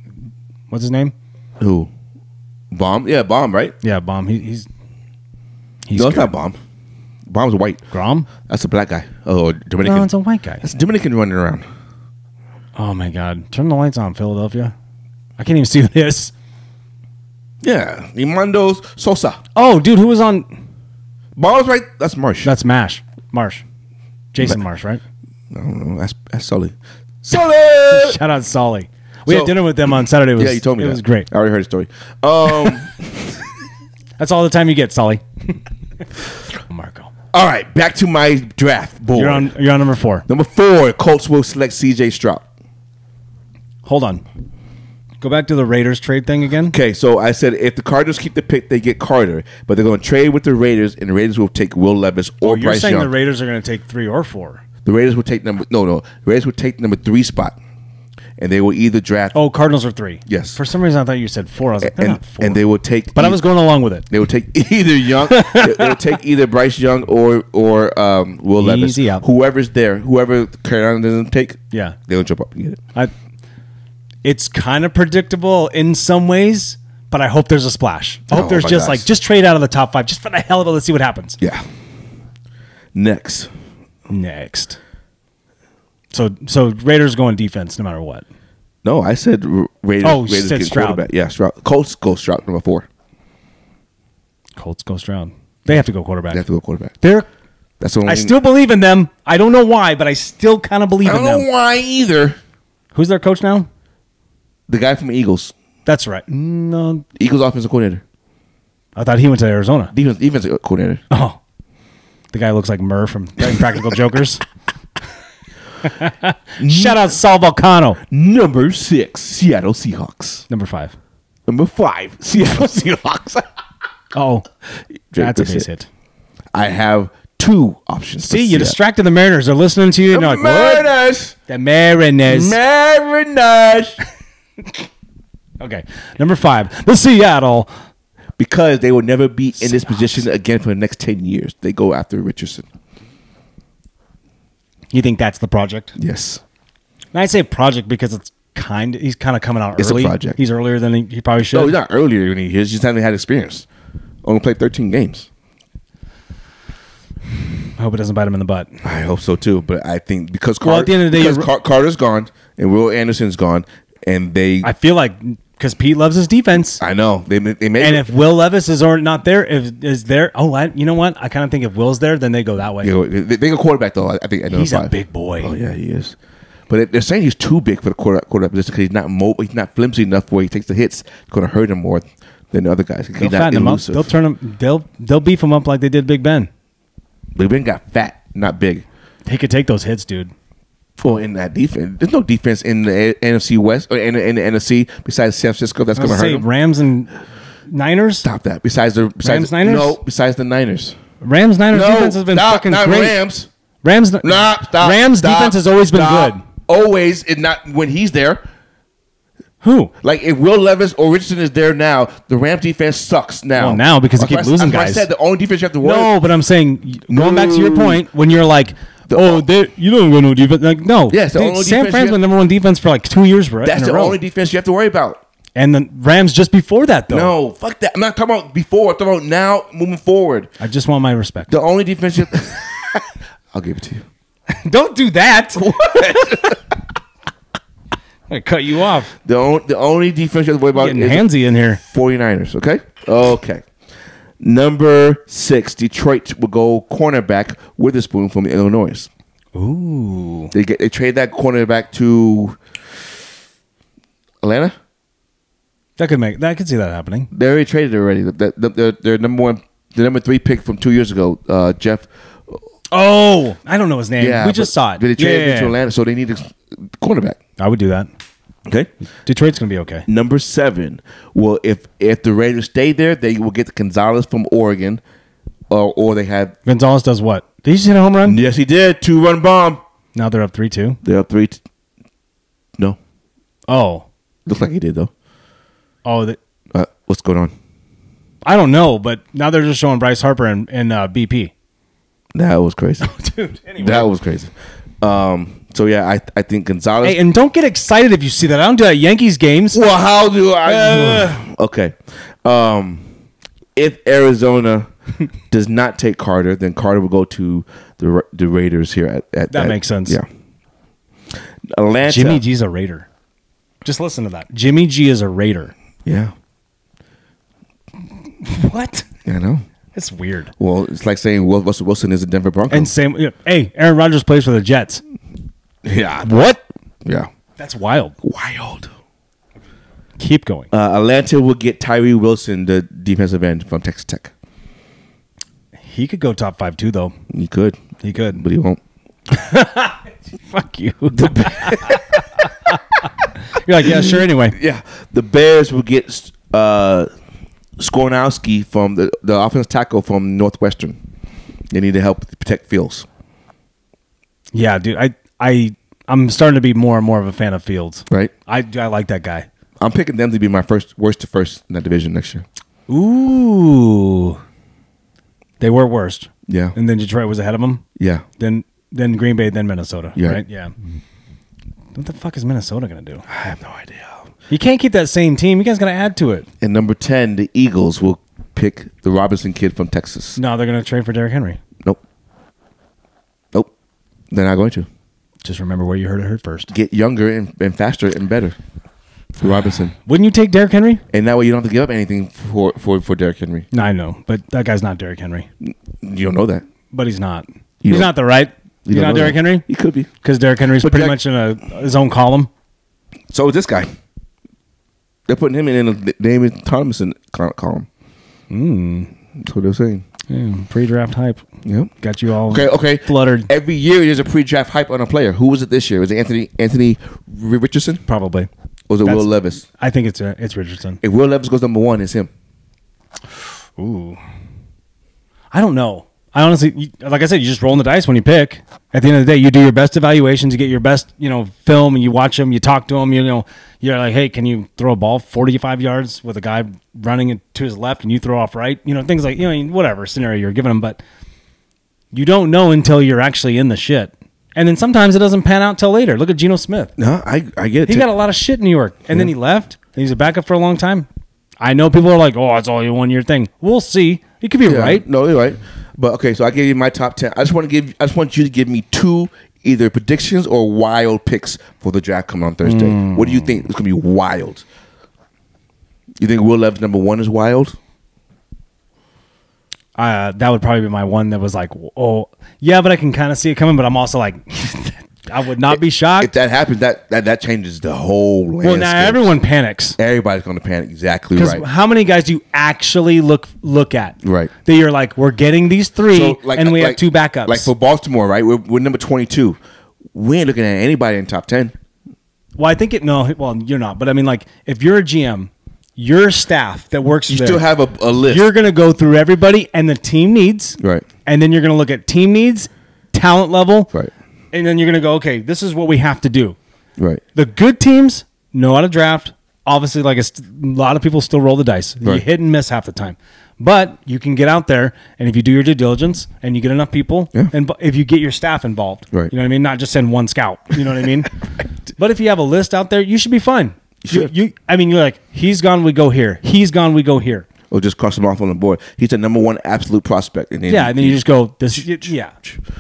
Speaker 2: what's his name?
Speaker 1: Who? Bomb? Yeah, Bomb, right?
Speaker 2: Yeah, Bomb. He's
Speaker 1: no, it's not Bomb. Bomb's white.
Speaker 2: Grom?
Speaker 1: That's a black guy. Oh, Dominican.
Speaker 2: No, it's a white guy.
Speaker 1: That's a Dominican running around.
Speaker 2: Oh, my God. Turn the lights on, Philadelphia. I can't even see who it is.
Speaker 1: Yeah, Imandos Sosa.
Speaker 2: Oh, dude, who was on?
Speaker 1: Bomb's right. That's Marsh.
Speaker 2: That's Marsh. Jason Marsh, right?
Speaker 1: I don't know. That's Sully. Sully!
Speaker 2: Shout out Sully. We had dinner with them on Saturday.
Speaker 1: Yeah, you told me
Speaker 2: it
Speaker 1: that.
Speaker 2: Was great.
Speaker 1: I already heard the story.
Speaker 2: That's all the time you get, Sully. Marco.
Speaker 1: All right, back to my draft board.
Speaker 2: You're on number 4.
Speaker 1: Number 4, Colts will select C.J. Stroud.
Speaker 2: Hold on. Go back to the Raiders trade thing again.
Speaker 1: Okay, so I said if the Cardinals keep the pick, they get Carter, but they're going to trade with the Raiders, and the Raiders will take Will Levis or Bryce Young.
Speaker 2: You're saying the Raiders are going to take 3 or 4.
Speaker 1: The Raiders will take the Raiders will take number 3 spot, and they will either draft.
Speaker 2: Oh, Cardinals are 3.
Speaker 1: Yes.
Speaker 2: For some reason, I thought you said 4. I was like, they're not 4.
Speaker 1: And they will take.
Speaker 2: But I was going along with it.
Speaker 1: They will take either Young. They will take either Bryce Young or Will Levis.
Speaker 2: Easy out.
Speaker 1: Whoever's there, whoever Carolina doesn't take.
Speaker 2: Yeah,
Speaker 1: they'll jump up and get it.
Speaker 2: It's kind of predictable in some ways, but I hope there's a splash. I hope there's just trade out of the top 5, just for the hell of it. Let's see what happens.
Speaker 1: Yeah. Next.
Speaker 2: So Raiders going defense no matter what.
Speaker 1: No, I said Raiders.
Speaker 2: Oh, you
Speaker 1: Raiders
Speaker 2: said
Speaker 1: get
Speaker 2: Stroud.
Speaker 1: Quarterback. Yeah, Stroud. Colts go Stroud number 4.
Speaker 2: Colts go Stroud. They have to go quarterback.
Speaker 1: They have to go quarterback. That's the only.
Speaker 2: I still believe in them. I don't know why, but I still kind of believe in them.
Speaker 1: I don't know why either.
Speaker 2: Who's their coach now?
Speaker 1: The guy from the Eagles.
Speaker 2: That's right. No,
Speaker 1: Eagles offensive coordinator.
Speaker 2: I thought he went to Arizona.
Speaker 1: Defensive coordinator.
Speaker 2: Oh, the guy looks like Murr from Impractical Jokers. Shout out Sal Volcano.
Speaker 1: Number 6, Seattle Seahawks.
Speaker 2: Number 5,
Speaker 1: Seattle Seahawks.
Speaker 2: Oh, that's a base hit.
Speaker 1: I have 2 options.
Speaker 2: See, you distracted the Mariners. They're listening to you.
Speaker 1: The Mariners.
Speaker 2: The Mariners. Okay, number 5, the Seattle.
Speaker 1: Because they will never be in this position again for the next 10 years. They go after Richardson. You
Speaker 2: think that's the project?
Speaker 1: Yes.
Speaker 2: And I say project because he's kind of coming out early.
Speaker 1: It's a project.
Speaker 2: He's earlier than he probably should.
Speaker 1: No, he's not earlier than he is. He just hasn't had experience. Only played 13 games.
Speaker 2: I hope it doesn't bite him in the butt.
Speaker 1: I hope so too. But I think because
Speaker 2: at the end of the day,
Speaker 1: Carter's gone and Will Anderson's gone, and I
Speaker 2: feel like because Pete loves his defense.
Speaker 1: I know they made.
Speaker 2: And if Will Levis is not there, is there? Oh, you know what? I kind of think if Will's there, then they go that way.
Speaker 1: They go quarterback though. I think
Speaker 2: he's a big boy.
Speaker 1: Oh yeah, he is. But they're saying he's too big for the quarterback position because he's not mobile. He's not flimsy enough where he takes the hits. It's going to hurt him more than the other guys.
Speaker 2: They'll fatten him up. They'll turn him. They'll beef him up like they did Big Ben.
Speaker 1: Big Ben got fat, not big.
Speaker 2: He could take those hits, dude.
Speaker 1: Well, in that defense, there's no defense in the NFC West or in the NFC besides San Francisco that's going to hurt him.
Speaker 2: Rams and Niners.
Speaker 1: Stop that. Besides Niners. No, besides the Niners.
Speaker 2: Niners defense has been fucking
Speaker 1: not
Speaker 2: great.
Speaker 1: Rams.
Speaker 2: Rams defense has always been good.
Speaker 1: Always, and not when he's there.
Speaker 2: Who?
Speaker 1: Like if Will Levis or Richardson is there now, the Rams defense sucks now.
Speaker 2: Well, now because they keep losing guys.
Speaker 1: I said the only defense you have to worry.
Speaker 2: No, but I'm saying going back to your point when you're like, you don't go no defense. Like no,
Speaker 1: yes,
Speaker 2: San Fran's been number one defense for like 2 years, right?
Speaker 1: That's the only defense you have to worry about.
Speaker 2: And the Rams just before that, though.
Speaker 1: No, fuck that. I'm not talking about before. I'm talking about now, moving forward.
Speaker 2: I just want my respect.
Speaker 1: The only defense you I'll give it to you.
Speaker 2: Don't do that. I cut you off.
Speaker 1: The only defense you have to worry about
Speaker 2: is handsy in here.
Speaker 1: 49ers, okay? Okay. Number 6, Detroit will go cornerback Witherspoon from Illinois.
Speaker 2: Ooh.
Speaker 1: They trade that cornerback to Atlanta?
Speaker 2: I could see that happening.
Speaker 1: They already traded it already. Their number 3 pick from 2 years ago, Jeff.
Speaker 2: Oh, I don't know his name. We just saw it.
Speaker 1: They traded it to Atlanta, so they need a cornerback.
Speaker 2: I would do that.
Speaker 1: Okay.
Speaker 2: Detroit's going to be okay.
Speaker 1: Number 7. Well, if the Raiders stay there, they will get Gonzalez from Oregon, or they have
Speaker 2: Gonzalez does what? Did he just hit a home run?
Speaker 1: Yes, he did. 2-run bomb.
Speaker 2: Now they're up 3-2.
Speaker 1: They're up 3. No.
Speaker 2: Oh.
Speaker 1: Looks like he did though.
Speaker 2: Oh,
Speaker 1: what's going on?
Speaker 2: I don't know, but now they're just showing Bryce Harper and BP.
Speaker 1: That was crazy,
Speaker 2: dude. Anyway,
Speaker 1: that was crazy. So yeah, I think Gonzalez.
Speaker 2: Hey, and don't get excited if you see that. I don't do that at Yankees games.
Speaker 1: Well, how do I? Okay. If Arizona does not take Carter, then Carter will go to the Raiders here
Speaker 2: that makes sense.
Speaker 1: Yeah. Atlanta.
Speaker 2: Jimmy G's a Raider. Just listen to that. Jimmy G is a Raider.
Speaker 1: Yeah.
Speaker 2: What?
Speaker 1: I know.
Speaker 2: It's weird.
Speaker 1: Well, it's like saying Russell Wilson is a Denver Bronco.
Speaker 2: And hey, Aaron Rodgers plays for the Jets.
Speaker 1: Yeah.
Speaker 2: What?
Speaker 1: Yeah.
Speaker 2: That's wild.
Speaker 1: Wild.
Speaker 2: Keep going.
Speaker 1: Atlanta will get Tyree Wilson, the defensive end from Texas Tech.
Speaker 2: He could go top 5 too, though.
Speaker 1: He could. But he won't.
Speaker 2: Fuck you. You're like, yeah, sure, anyway.
Speaker 1: Yeah. The Bears will get Skornowski from the offensive tackle from Northwestern. They need to help protect Fields.
Speaker 2: Yeah, dude. I'm starting to be more and more of a fan of Fields.
Speaker 1: Right.
Speaker 2: I like that guy.
Speaker 1: I'm picking them to be my worst to first in that division next year.
Speaker 2: Ooh. They were worst.
Speaker 1: Yeah.
Speaker 2: And then Detroit was ahead of them.
Speaker 1: Yeah.
Speaker 2: Then Green Bay, then Minnesota.
Speaker 1: Yeah.
Speaker 2: Right? Yeah. What the fuck is Minnesota going to do?
Speaker 1: I have no idea.
Speaker 2: You can't keep that same team. You guys got to add to it.
Speaker 1: And number 10, the Eagles will pick the Robinson kid from Texas.
Speaker 2: No, they're going to trade for Derrick Henry.
Speaker 1: Nope. They're not going to.
Speaker 2: Just remember where you heard it first.
Speaker 1: Get younger and faster and better for Robinson.
Speaker 2: Wouldn't you take Derrick Henry?
Speaker 1: And that way you don't have to give up anything for Derrick Henry.
Speaker 2: No, I know, but that guy's not Derrick Henry.
Speaker 1: You don't know that.
Speaker 2: But he's not. He's not the right. He's not Derrick Henry?
Speaker 1: He could be.
Speaker 2: Because Derrick Henry's pretty much in his own column.
Speaker 1: So is this guy. They're putting him in a David Thomason column. That's what they're saying.
Speaker 2: Yeah, pre-draft hype.
Speaker 1: Yep.
Speaker 2: Got you all
Speaker 1: fluttered. Every year there's a pre-draft hype on a player. Who was it this year? Was it Anthony Richardson?
Speaker 2: Probably.
Speaker 1: Or was it Will Levis?
Speaker 2: I think it's Richardson.
Speaker 1: If Will Levis goes number 1, it's him.
Speaker 2: Ooh. I don't know. I honestly, like I said, you just roll the dice when you pick. At the end of the day, you do your best evaluations, you get your best, film, and you watch them, you talk to them, you're like, hey, can you throw a ball 45 yards with a guy running it to his left and you throw off right? Things like, whatever scenario you're giving them, but you don't know until you're actually in the shit. And then sometimes it doesn't pan out till later. Look at Geno Smith.
Speaker 1: No, I get it.
Speaker 2: He got a lot of shit in New York, and then he left, and he's a backup for a long time. I know people are like, oh, it's only a 1-year thing. We'll see. He could be right.
Speaker 1: No, you're right. But okay, so I gave you my top 10. I just want you to give me 2 either predictions or wild picks for the draft coming on Thursday. What do you think is going to be wild? You think Will Levis number 1 is wild?
Speaker 2: That would probably be my one that was like, oh, yeah, but I can kind of see it coming, but I'm also like, I would not be shocked.
Speaker 1: If that happens, that changes the whole landscape.
Speaker 2: Well, now everyone panics.
Speaker 1: Everybody's going to panic. Exactly right.
Speaker 2: How many guys do you actually look at?
Speaker 1: Right.
Speaker 2: That you're like, we're getting these three, and we have two backups.
Speaker 1: Like for Baltimore, right? We're number 22. We ain't looking at anybody in top 10.
Speaker 2: Well, I think well, you're not. But I mean, like, if you're a GM, your staff that works
Speaker 1: you
Speaker 2: there,
Speaker 1: still have a list.
Speaker 2: You're going to go through everybody and the team needs.
Speaker 1: Right.
Speaker 2: And then you're going to look at team needs, talent level.
Speaker 1: Right.
Speaker 2: And then you're going to go, okay, this is what we have to do.
Speaker 1: Right.
Speaker 2: The good teams know how to draft. Obviously, like a lot of people still roll the dice. Right. You hit and miss half the time. But you can get out there, and if you do your due diligence and you get enough people, and if you get your staff involved,
Speaker 1: right.
Speaker 2: You know what I mean? Not just send one scout. You know what I mean? But if you have a list out there, you should be fine. I mean, you're like, he's gone, we go here. He's gone, we go here.
Speaker 1: Or just cross him off on the board. He's the number one absolute prospect. And then
Speaker 2: and then you just go, yeah.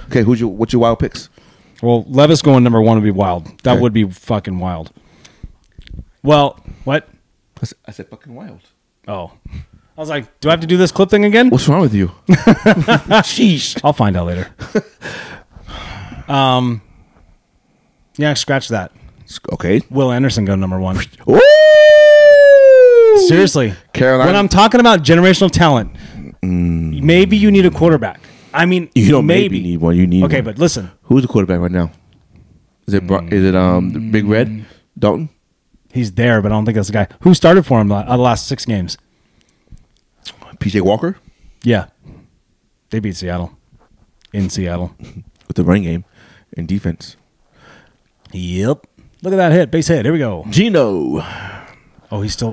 Speaker 1: Okay, what's your wild picks?
Speaker 2: Well, Levis going number 1 would be wild. That would be fucking wild. Well, what?
Speaker 1: I said fucking wild.
Speaker 2: Oh. I was like, do I have to do this clip thing again?
Speaker 1: What's wrong with you? Sheesh.
Speaker 2: I'll find out later. Yeah, scratch that.
Speaker 1: Okay.
Speaker 2: Will Anderson go number 1.
Speaker 1: Ooh!
Speaker 2: Seriously.
Speaker 1: Carolina.
Speaker 2: When I'm talking about generational talent, maybe you need a quarterback. I mean,
Speaker 1: you don't maybe need one. You need
Speaker 2: okay,
Speaker 1: one.
Speaker 2: But listen.
Speaker 1: Who's the quarterback right now? Is it the Big Red? Dalton?
Speaker 2: He's there, but I don't think that's the guy. Who started for him the last 6 games?
Speaker 1: PJ Walker?
Speaker 2: Yeah. They beat Seattle. In Seattle.
Speaker 1: With the running game and defense.
Speaker 2: Yep. Look at that hit. Base hit. Here we go.
Speaker 1: Gino.
Speaker 2: Oh, he's still...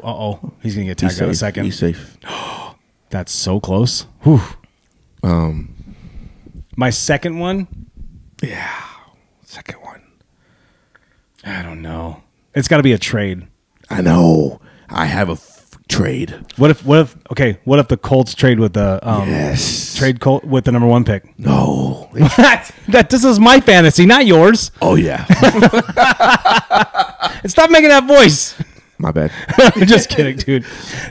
Speaker 2: He's going to get tagged out in a second.
Speaker 1: He's safe.
Speaker 2: That's so close. Whew. My second one?
Speaker 1: Yeah. Second one.
Speaker 2: I don't know. It's got to be a trade.
Speaker 1: I know. I have a trade.
Speaker 2: What if the Colts trade with the trade Colt with the number 1 pick?
Speaker 1: No.
Speaker 2: This is my fantasy, not yours.
Speaker 1: Oh yeah.
Speaker 2: Stop making that voice.
Speaker 1: My bad.
Speaker 2: Just kidding, dude.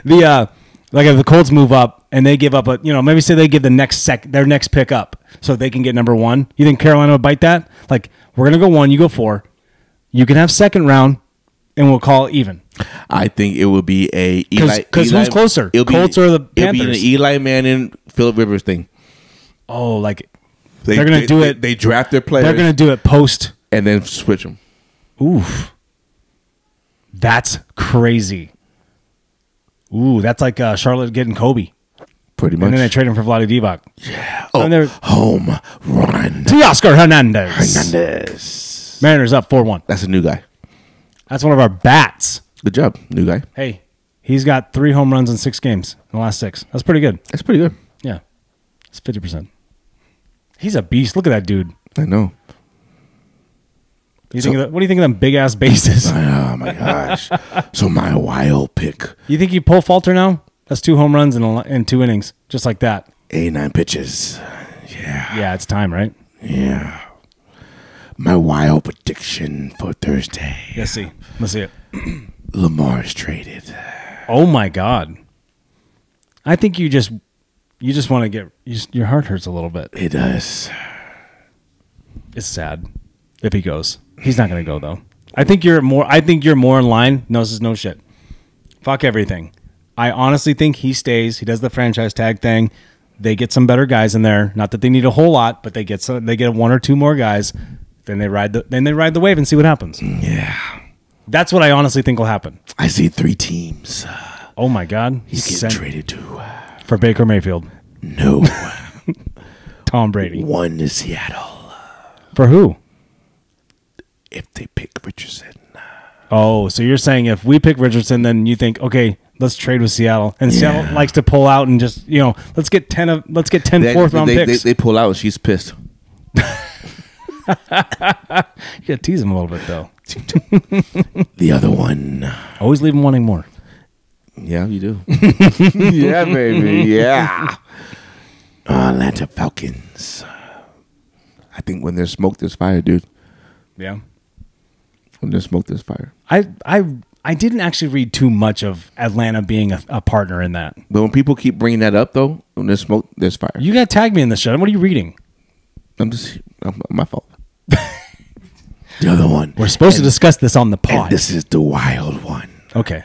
Speaker 2: Like if the Colts move up and they give up maybe say they give their next pick up so they can get number 1. You think Carolina would bite that? Like, we're gonna go 1, you go 4. You can have second round, and we'll call it even.
Speaker 1: I think it would be a Eli.
Speaker 2: Because who's closer? Colts or the Panthers?
Speaker 1: It'll be an Eli Manning, Phillip Rivers thing.
Speaker 2: Oh, like they're gonna do it.
Speaker 1: They draft their players.
Speaker 2: They're gonna do it post
Speaker 1: and then switch them.
Speaker 2: Oof, that's crazy. Ooh, that's like Charlotte getting Kobe.
Speaker 1: Pretty much.
Speaker 2: And then they trade him for Vlade Divac.
Speaker 1: Yeah. Home run.
Speaker 2: Teoscar Hernandez. Mariners up 4-1.
Speaker 1: That's a new guy.
Speaker 2: That's one of our bats.
Speaker 1: Good job, new guy.
Speaker 2: Hey, he's got 3 home runs in 6 games in the last 6. That's pretty good.
Speaker 1: That's pretty good.
Speaker 2: Yeah. It's 50%. He's a beast. Look at that dude.
Speaker 1: I know.
Speaker 2: What do you think of them big ass bases?
Speaker 1: Oh my gosh. So my wild pick.
Speaker 2: You think you pull Falter now? That's 2 home runs in 2 innings, just like that.
Speaker 1: 89 pitches. Yeah.
Speaker 2: Yeah, it's time, right?
Speaker 1: Yeah. My wild prediction for Thursday.
Speaker 2: Let's see it.
Speaker 1: Lamar's traded.
Speaker 2: Oh my God. I think you just want to get your heart hurts a little bit.
Speaker 1: It does.
Speaker 2: It's sad if he goes. He's not going to go though. I think you're more in line. No, this is no shit. Fuck everything. I honestly think he stays. He does the franchise tag thing. They get some better guys in there. Not that they need a whole lot, but they get 1 or 2 more guys. Then they ride the wave and see what happens.
Speaker 1: Yeah.
Speaker 2: That's what I honestly think will happen.
Speaker 1: I see 3 teams.
Speaker 2: Oh my God.
Speaker 1: He's getting traded to
Speaker 2: for Baker Mayfield.
Speaker 1: No.
Speaker 2: Tom Brady.
Speaker 1: 1 to Seattle.
Speaker 2: For who?
Speaker 1: If they pick Richardson.
Speaker 2: Oh, so you're saying if we pick Richardson, then you think, okay, let's trade with Seattle. And Seattle likes to pull out and just, let's get 10 fourth round picks.
Speaker 1: They pull out and she's pissed.
Speaker 2: You gotta tease him a little bit though.
Speaker 1: The other one.
Speaker 2: Always leave him wanting more.
Speaker 1: Yeah, you do. Yeah, baby. Yeah. Atlanta Falcons. I think when there's smoke, there's fire, dude.
Speaker 2: Yeah.
Speaker 1: When there's smoke, there's fire.
Speaker 2: I didn't actually read too much of Atlanta being a partner in that.
Speaker 1: But when people keep bringing that up, though, when there's smoke, there's fire.
Speaker 2: You got to tag me in this shit. What are you reading?
Speaker 1: My fault. The other one.
Speaker 2: We're supposed to discuss this on the pod.
Speaker 1: And this is the wild one.
Speaker 2: Okay.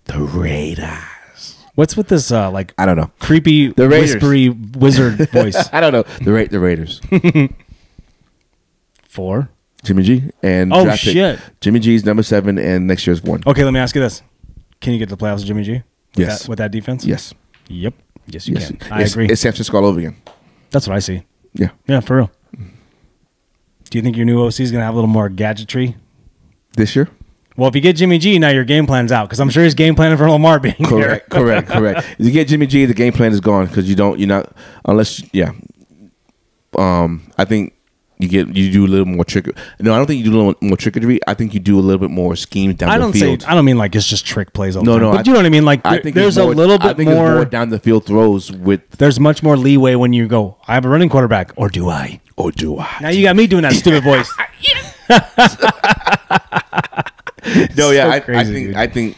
Speaker 1: The Raiders.
Speaker 2: What's with this, like,
Speaker 1: I don't know.
Speaker 2: Creepy, whispery wizard voice?
Speaker 1: I don't know. The Raiders.
Speaker 2: 4.
Speaker 1: Jimmy G and draft pick. Jimmy G's number 7 and next year's 1.
Speaker 2: Okay, let me ask you this. Can you get to the playoffs with Jimmy G?
Speaker 1: Yes.
Speaker 2: With that defense?
Speaker 1: Yes.
Speaker 2: Yep. Yes, you can. I agree.
Speaker 1: It's San Francisco all over again.
Speaker 2: That's what I see.
Speaker 1: Yeah.
Speaker 2: Yeah, for real. Do you think your new OC is going to have a little more gadgetry?
Speaker 1: This year?
Speaker 2: Well, if you get Jimmy G, now your game plan's out, because I'm sure he's game planning for Lamar being
Speaker 1: correct,
Speaker 2: there.
Speaker 1: correct. If you get Jimmy G, the game plan is gone because you're not, unless, yeah. I think you do a little more trick. No, I don't think you do a little more trickery. I think you do a little bit more scheme down the field.
Speaker 2: I don't mean like it's just trick plays all the time.
Speaker 1: No,
Speaker 2: but you know what I mean? Like there's a little bit more
Speaker 1: down the field throws with.
Speaker 2: There's much more leeway when you go, I have a running quarterback, or do I? Now you got me doing that stupid voice.
Speaker 1: No, yeah, so crazy, I think,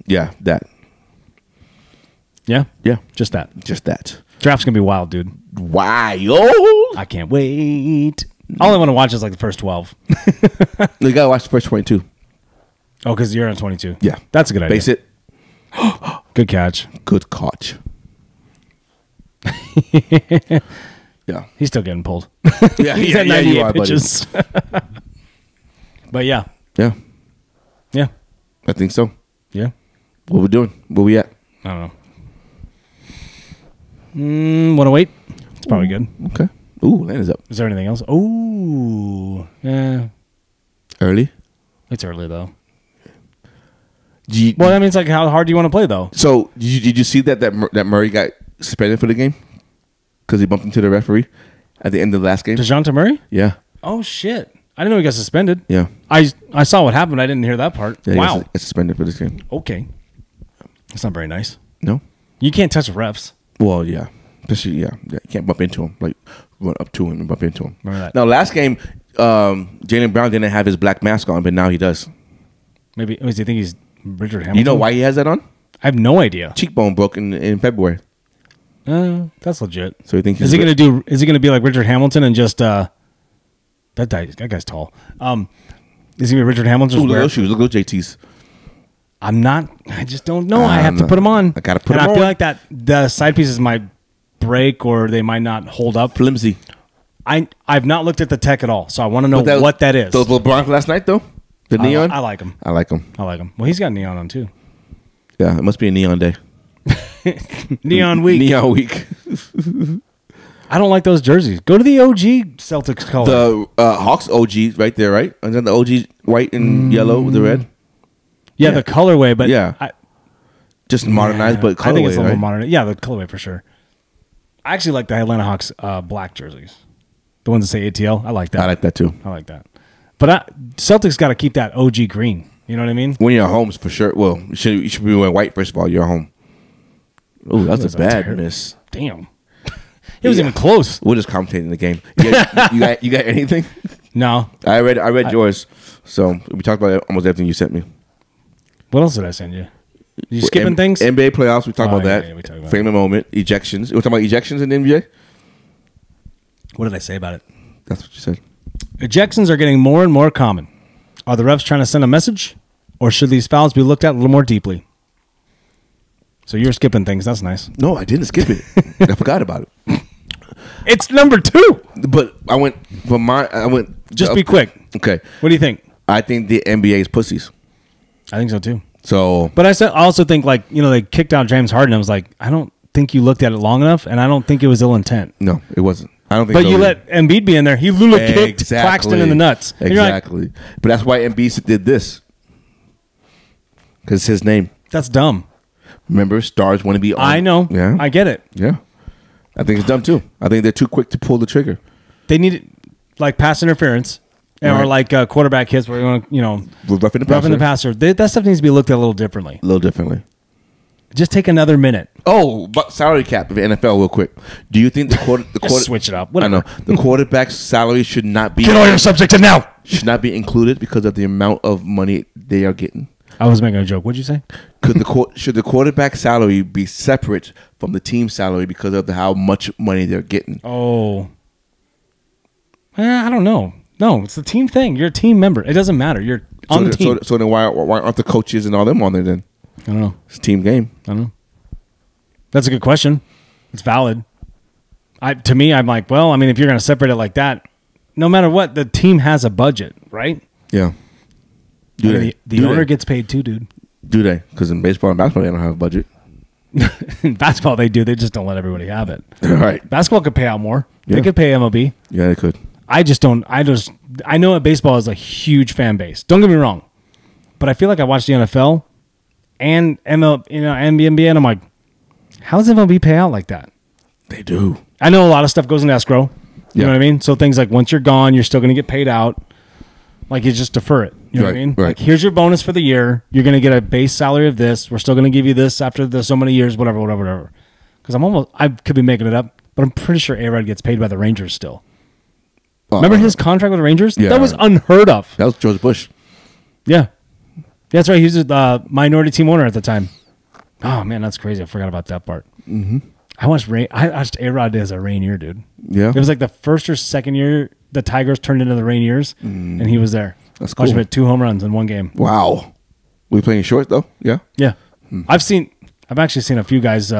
Speaker 1: yeah, that.
Speaker 2: Yeah?
Speaker 1: Yeah.
Speaker 2: Just that. Draft's going to be wild, dude.
Speaker 1: Wild?
Speaker 2: I can't wait. All I want to watch is like the first 12.
Speaker 1: You got to watch the first 22.
Speaker 2: Oh, because you're on 22.
Speaker 1: Yeah.
Speaker 2: That's a good idea.
Speaker 1: Base it.
Speaker 2: Good catch.
Speaker 1: Good catch. Yeah.
Speaker 2: He's still getting pulled.
Speaker 1: Yeah,
Speaker 2: he's at 98 pitches. But yeah.
Speaker 1: Yeah.
Speaker 2: Yeah.
Speaker 1: I think so.
Speaker 2: Yeah.
Speaker 1: What we doing? Where we at?
Speaker 2: I don't know. Want to wait? It's probably good.
Speaker 1: Okay. Ooh, Atlanta's up.
Speaker 2: Is there anything else? Ooh. Yeah.
Speaker 1: Early?
Speaker 2: It's early, though.
Speaker 1: Well,
Speaker 2: that means like how hard do you want to play, though?
Speaker 1: So, did you see that Murray got suspended for the game? Because he bumped into the referee at the end of the last game?
Speaker 2: DeJounte Murray?
Speaker 1: Yeah.
Speaker 2: Oh, shit. I didn't know he got suspended.
Speaker 1: Yeah.
Speaker 2: I saw what happened. I didn't hear that part.
Speaker 1: Yeah,
Speaker 2: wow.
Speaker 1: He got suspended for this game.
Speaker 2: Okay. That's not very nice.
Speaker 1: No.
Speaker 2: You can't touch refs.
Speaker 1: Well, yeah. Especially, yeah. You can't bump into him. Like, run up to him and bump into him.
Speaker 2: Remember that.
Speaker 1: Now, last game, Jaylen Brown didn't have his black mask on, but now he does.
Speaker 2: Maybe, do you think he's Richard Hamilton?
Speaker 1: You know why he has that on?
Speaker 2: I have no idea.
Speaker 1: Cheekbone broke in February.
Speaker 2: That's legit.
Speaker 1: So you think
Speaker 2: is he gonna be like Richard Hamilton and just that guy's tall. Is he Richard Hamilton?
Speaker 1: Look at those shoes. Look at those JTs.
Speaker 2: I just don't know. I have to put them on.
Speaker 1: I gotta put them on.
Speaker 2: And I feel like that the side pieces might break or they might not hold up.
Speaker 1: Flimsy.
Speaker 2: I've not looked at the tech at all, so I want to know what that is.
Speaker 1: Those LeBron last night though? The neon?
Speaker 2: I like them.
Speaker 1: I like them.
Speaker 2: Well, he's got neon on too.
Speaker 1: Yeah, it must be a neon day.
Speaker 2: Neon week.
Speaker 1: Neon week.
Speaker 2: I don't like those jerseys. Go to the OG Celtics color.
Speaker 1: The Hawks OG right there, right? And then the OG white and yellow with the red.
Speaker 2: Yeah, the colorway, but
Speaker 1: yeah, just modernized, but colorway.
Speaker 2: I think it's a little
Speaker 1: right?
Speaker 2: modern. Yeah, the colorway for sure. I actually like the Atlanta Hawks black jerseys, the ones that say ATL. I like that.
Speaker 1: I like that too.
Speaker 2: I like that. But Celtics got to keep that OG green. You know what I mean?
Speaker 1: When you're at home, for sure. Well, you should be wearing white first of all. You're at home. Oh, that's a bad miss.
Speaker 2: Damn. It was even close.
Speaker 1: We're just commentating the game. You got anything?
Speaker 2: No.
Speaker 1: I read yours. So we talked about almost everything you sent me.
Speaker 2: What else did I send you? You skipping things?
Speaker 1: NBA playoffs. We talked about that.
Speaker 2: Yeah, we talked about
Speaker 1: Famous moment. Ejections. We're talking about ejections in the NBA.
Speaker 2: What did I say about it?
Speaker 1: That's what you said.
Speaker 2: Ejections are getting more and more common. Are the refs trying to send a message, or should these fouls be looked at a little more deeply? So you're skipping things. That's nice.
Speaker 1: No, I didn't skip it. I forgot about it.
Speaker 2: It's number 2.
Speaker 1: But I went for mine.
Speaker 2: Just be quick.
Speaker 1: Okay.
Speaker 2: What do you think?
Speaker 1: I think the NBA is pussies.
Speaker 2: I think so too.
Speaker 1: So,
Speaker 2: but I also think they kicked out James Harden. I was like, I don't think you looked at it long enough, and I don't think it was ill intent.
Speaker 1: No, it wasn't. I don't think.
Speaker 2: But
Speaker 1: so
Speaker 2: you let Embiid be in there. He literally kicked Claxton in the nuts.
Speaker 1: Exactly. But that's why Embiid did this because it's his name.
Speaker 2: That's dumb.
Speaker 1: Remember, stars want to be on.
Speaker 2: I know.
Speaker 1: Yeah.
Speaker 2: I get it.
Speaker 1: Yeah. I think it's dumb, too. I think they're too quick to pull the trigger.
Speaker 2: They need, like, pass interference or, like, quarterback hits where you want to,
Speaker 1: roughing
Speaker 2: the passer. That stuff needs to be looked at a little differently.
Speaker 1: A little differently.
Speaker 2: Just take another minute.
Speaker 1: Oh, but salary cap of the NFL real quick. Do you think the quarter
Speaker 2: switch it up? Whatever.
Speaker 1: I know. The quarterback's salary should not be...
Speaker 2: Get all your subjects in now!
Speaker 1: Should not be included because of the amount of money they are getting.
Speaker 2: I was making a joke. What'd you say?
Speaker 1: Should the quarterback salary be separate from the team salary because of how much money they're getting?
Speaker 2: Oh. I don't know. No, it's the team thing. You're a team member. It doesn't matter. You're on the team.
Speaker 1: So then why aren't the coaches and all them on there then?
Speaker 2: I don't know.
Speaker 1: It's a team game.
Speaker 2: I don't know. That's a good question. It's valid. To me, I'm like, well, I mean, if you're going to separate it like that, no matter what, the team has a budget, right?
Speaker 1: Yeah.
Speaker 2: The owner gets paid too, dude.
Speaker 1: Do they? Because in baseball and basketball, they don't have a budget.
Speaker 2: In basketball, they do. They just don't let everybody have it.
Speaker 1: Right.
Speaker 2: Basketball could pay out more.
Speaker 1: Yeah.
Speaker 2: They could pay MLB.
Speaker 1: Yeah, they could.
Speaker 2: I just don't. I know that baseball is a huge fan base. Don't get me wrong, but I feel like I watch the NFL and MLB, and the NBA, and I'm like, how does MLB pay out like that?
Speaker 1: They do.
Speaker 2: I know a lot of stuff goes in escrow. You know what I mean? So things like once you're gone, you're still going to get paid out. Like you just defer it. You know what I mean?
Speaker 1: Right.
Speaker 2: Like here's your bonus for the year. You're going to get a base salary of this. We're still going to give you this after so many years, whatever. Because I could be making it up, but I'm pretty sure A-Rod gets paid by the Rangers still. Remember his contract with the Rangers? Yeah. That was unheard of.
Speaker 1: That was George Bush.
Speaker 2: Yeah. That's right. He was the minority team owner at the time. Oh, man, that's crazy. I forgot about that part.
Speaker 1: Mm-hmm.
Speaker 2: I watched A-Rod as a Rainier, dude.
Speaker 1: Yeah.
Speaker 2: It was like the first or second year the Tigers turned into the Rainiers, and he was there.
Speaker 1: That's cool.
Speaker 2: Watched him hit 2 home runs in one game.
Speaker 1: Wow. We playing short, though? Yeah?
Speaker 2: Yeah. I've actually seen a few guys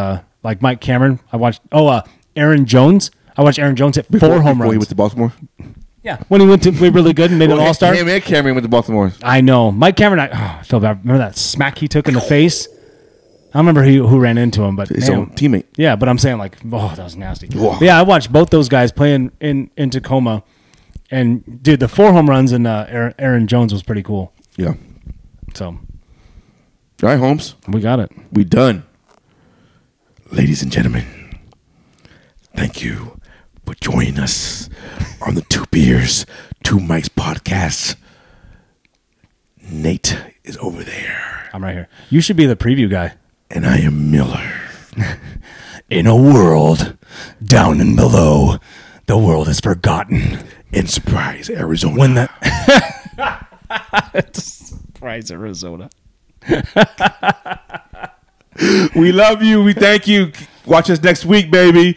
Speaker 2: like Mike Cameron. I watched, Aaron Jones. I watched Aaron Jones hit 4 home runs.
Speaker 1: Before he went to Baltimore?
Speaker 2: Yeah. When he went to be really good and made an all-star.
Speaker 1: Him and Cameron went to Baltimore.
Speaker 2: I know. Mike Cameron, I feel bad. Remember that smack he took in the face? I don't remember who ran into him, but
Speaker 1: his own teammate.
Speaker 2: Yeah, but I'm saying like, that was nasty.
Speaker 1: Yeah,
Speaker 2: I watched both those guys playing in Tacoma, and dude, the 4 home runs in Aaron Jones was pretty cool.
Speaker 1: Yeah.
Speaker 2: So,
Speaker 1: all right, Holmes,
Speaker 2: we got it.
Speaker 1: We done, ladies and gentlemen. Thank you for joining us on the 2 Beers, 2 Mics podcast. Nate is over there.
Speaker 2: I'm right here. You should be the preview guy.
Speaker 1: And I am Miller. In a world down and below, the world is forgotten. In Surprise, Arizona.
Speaker 2: When that Surprise, Arizona.
Speaker 1: We love you. We thank you. Watch us next week, baby.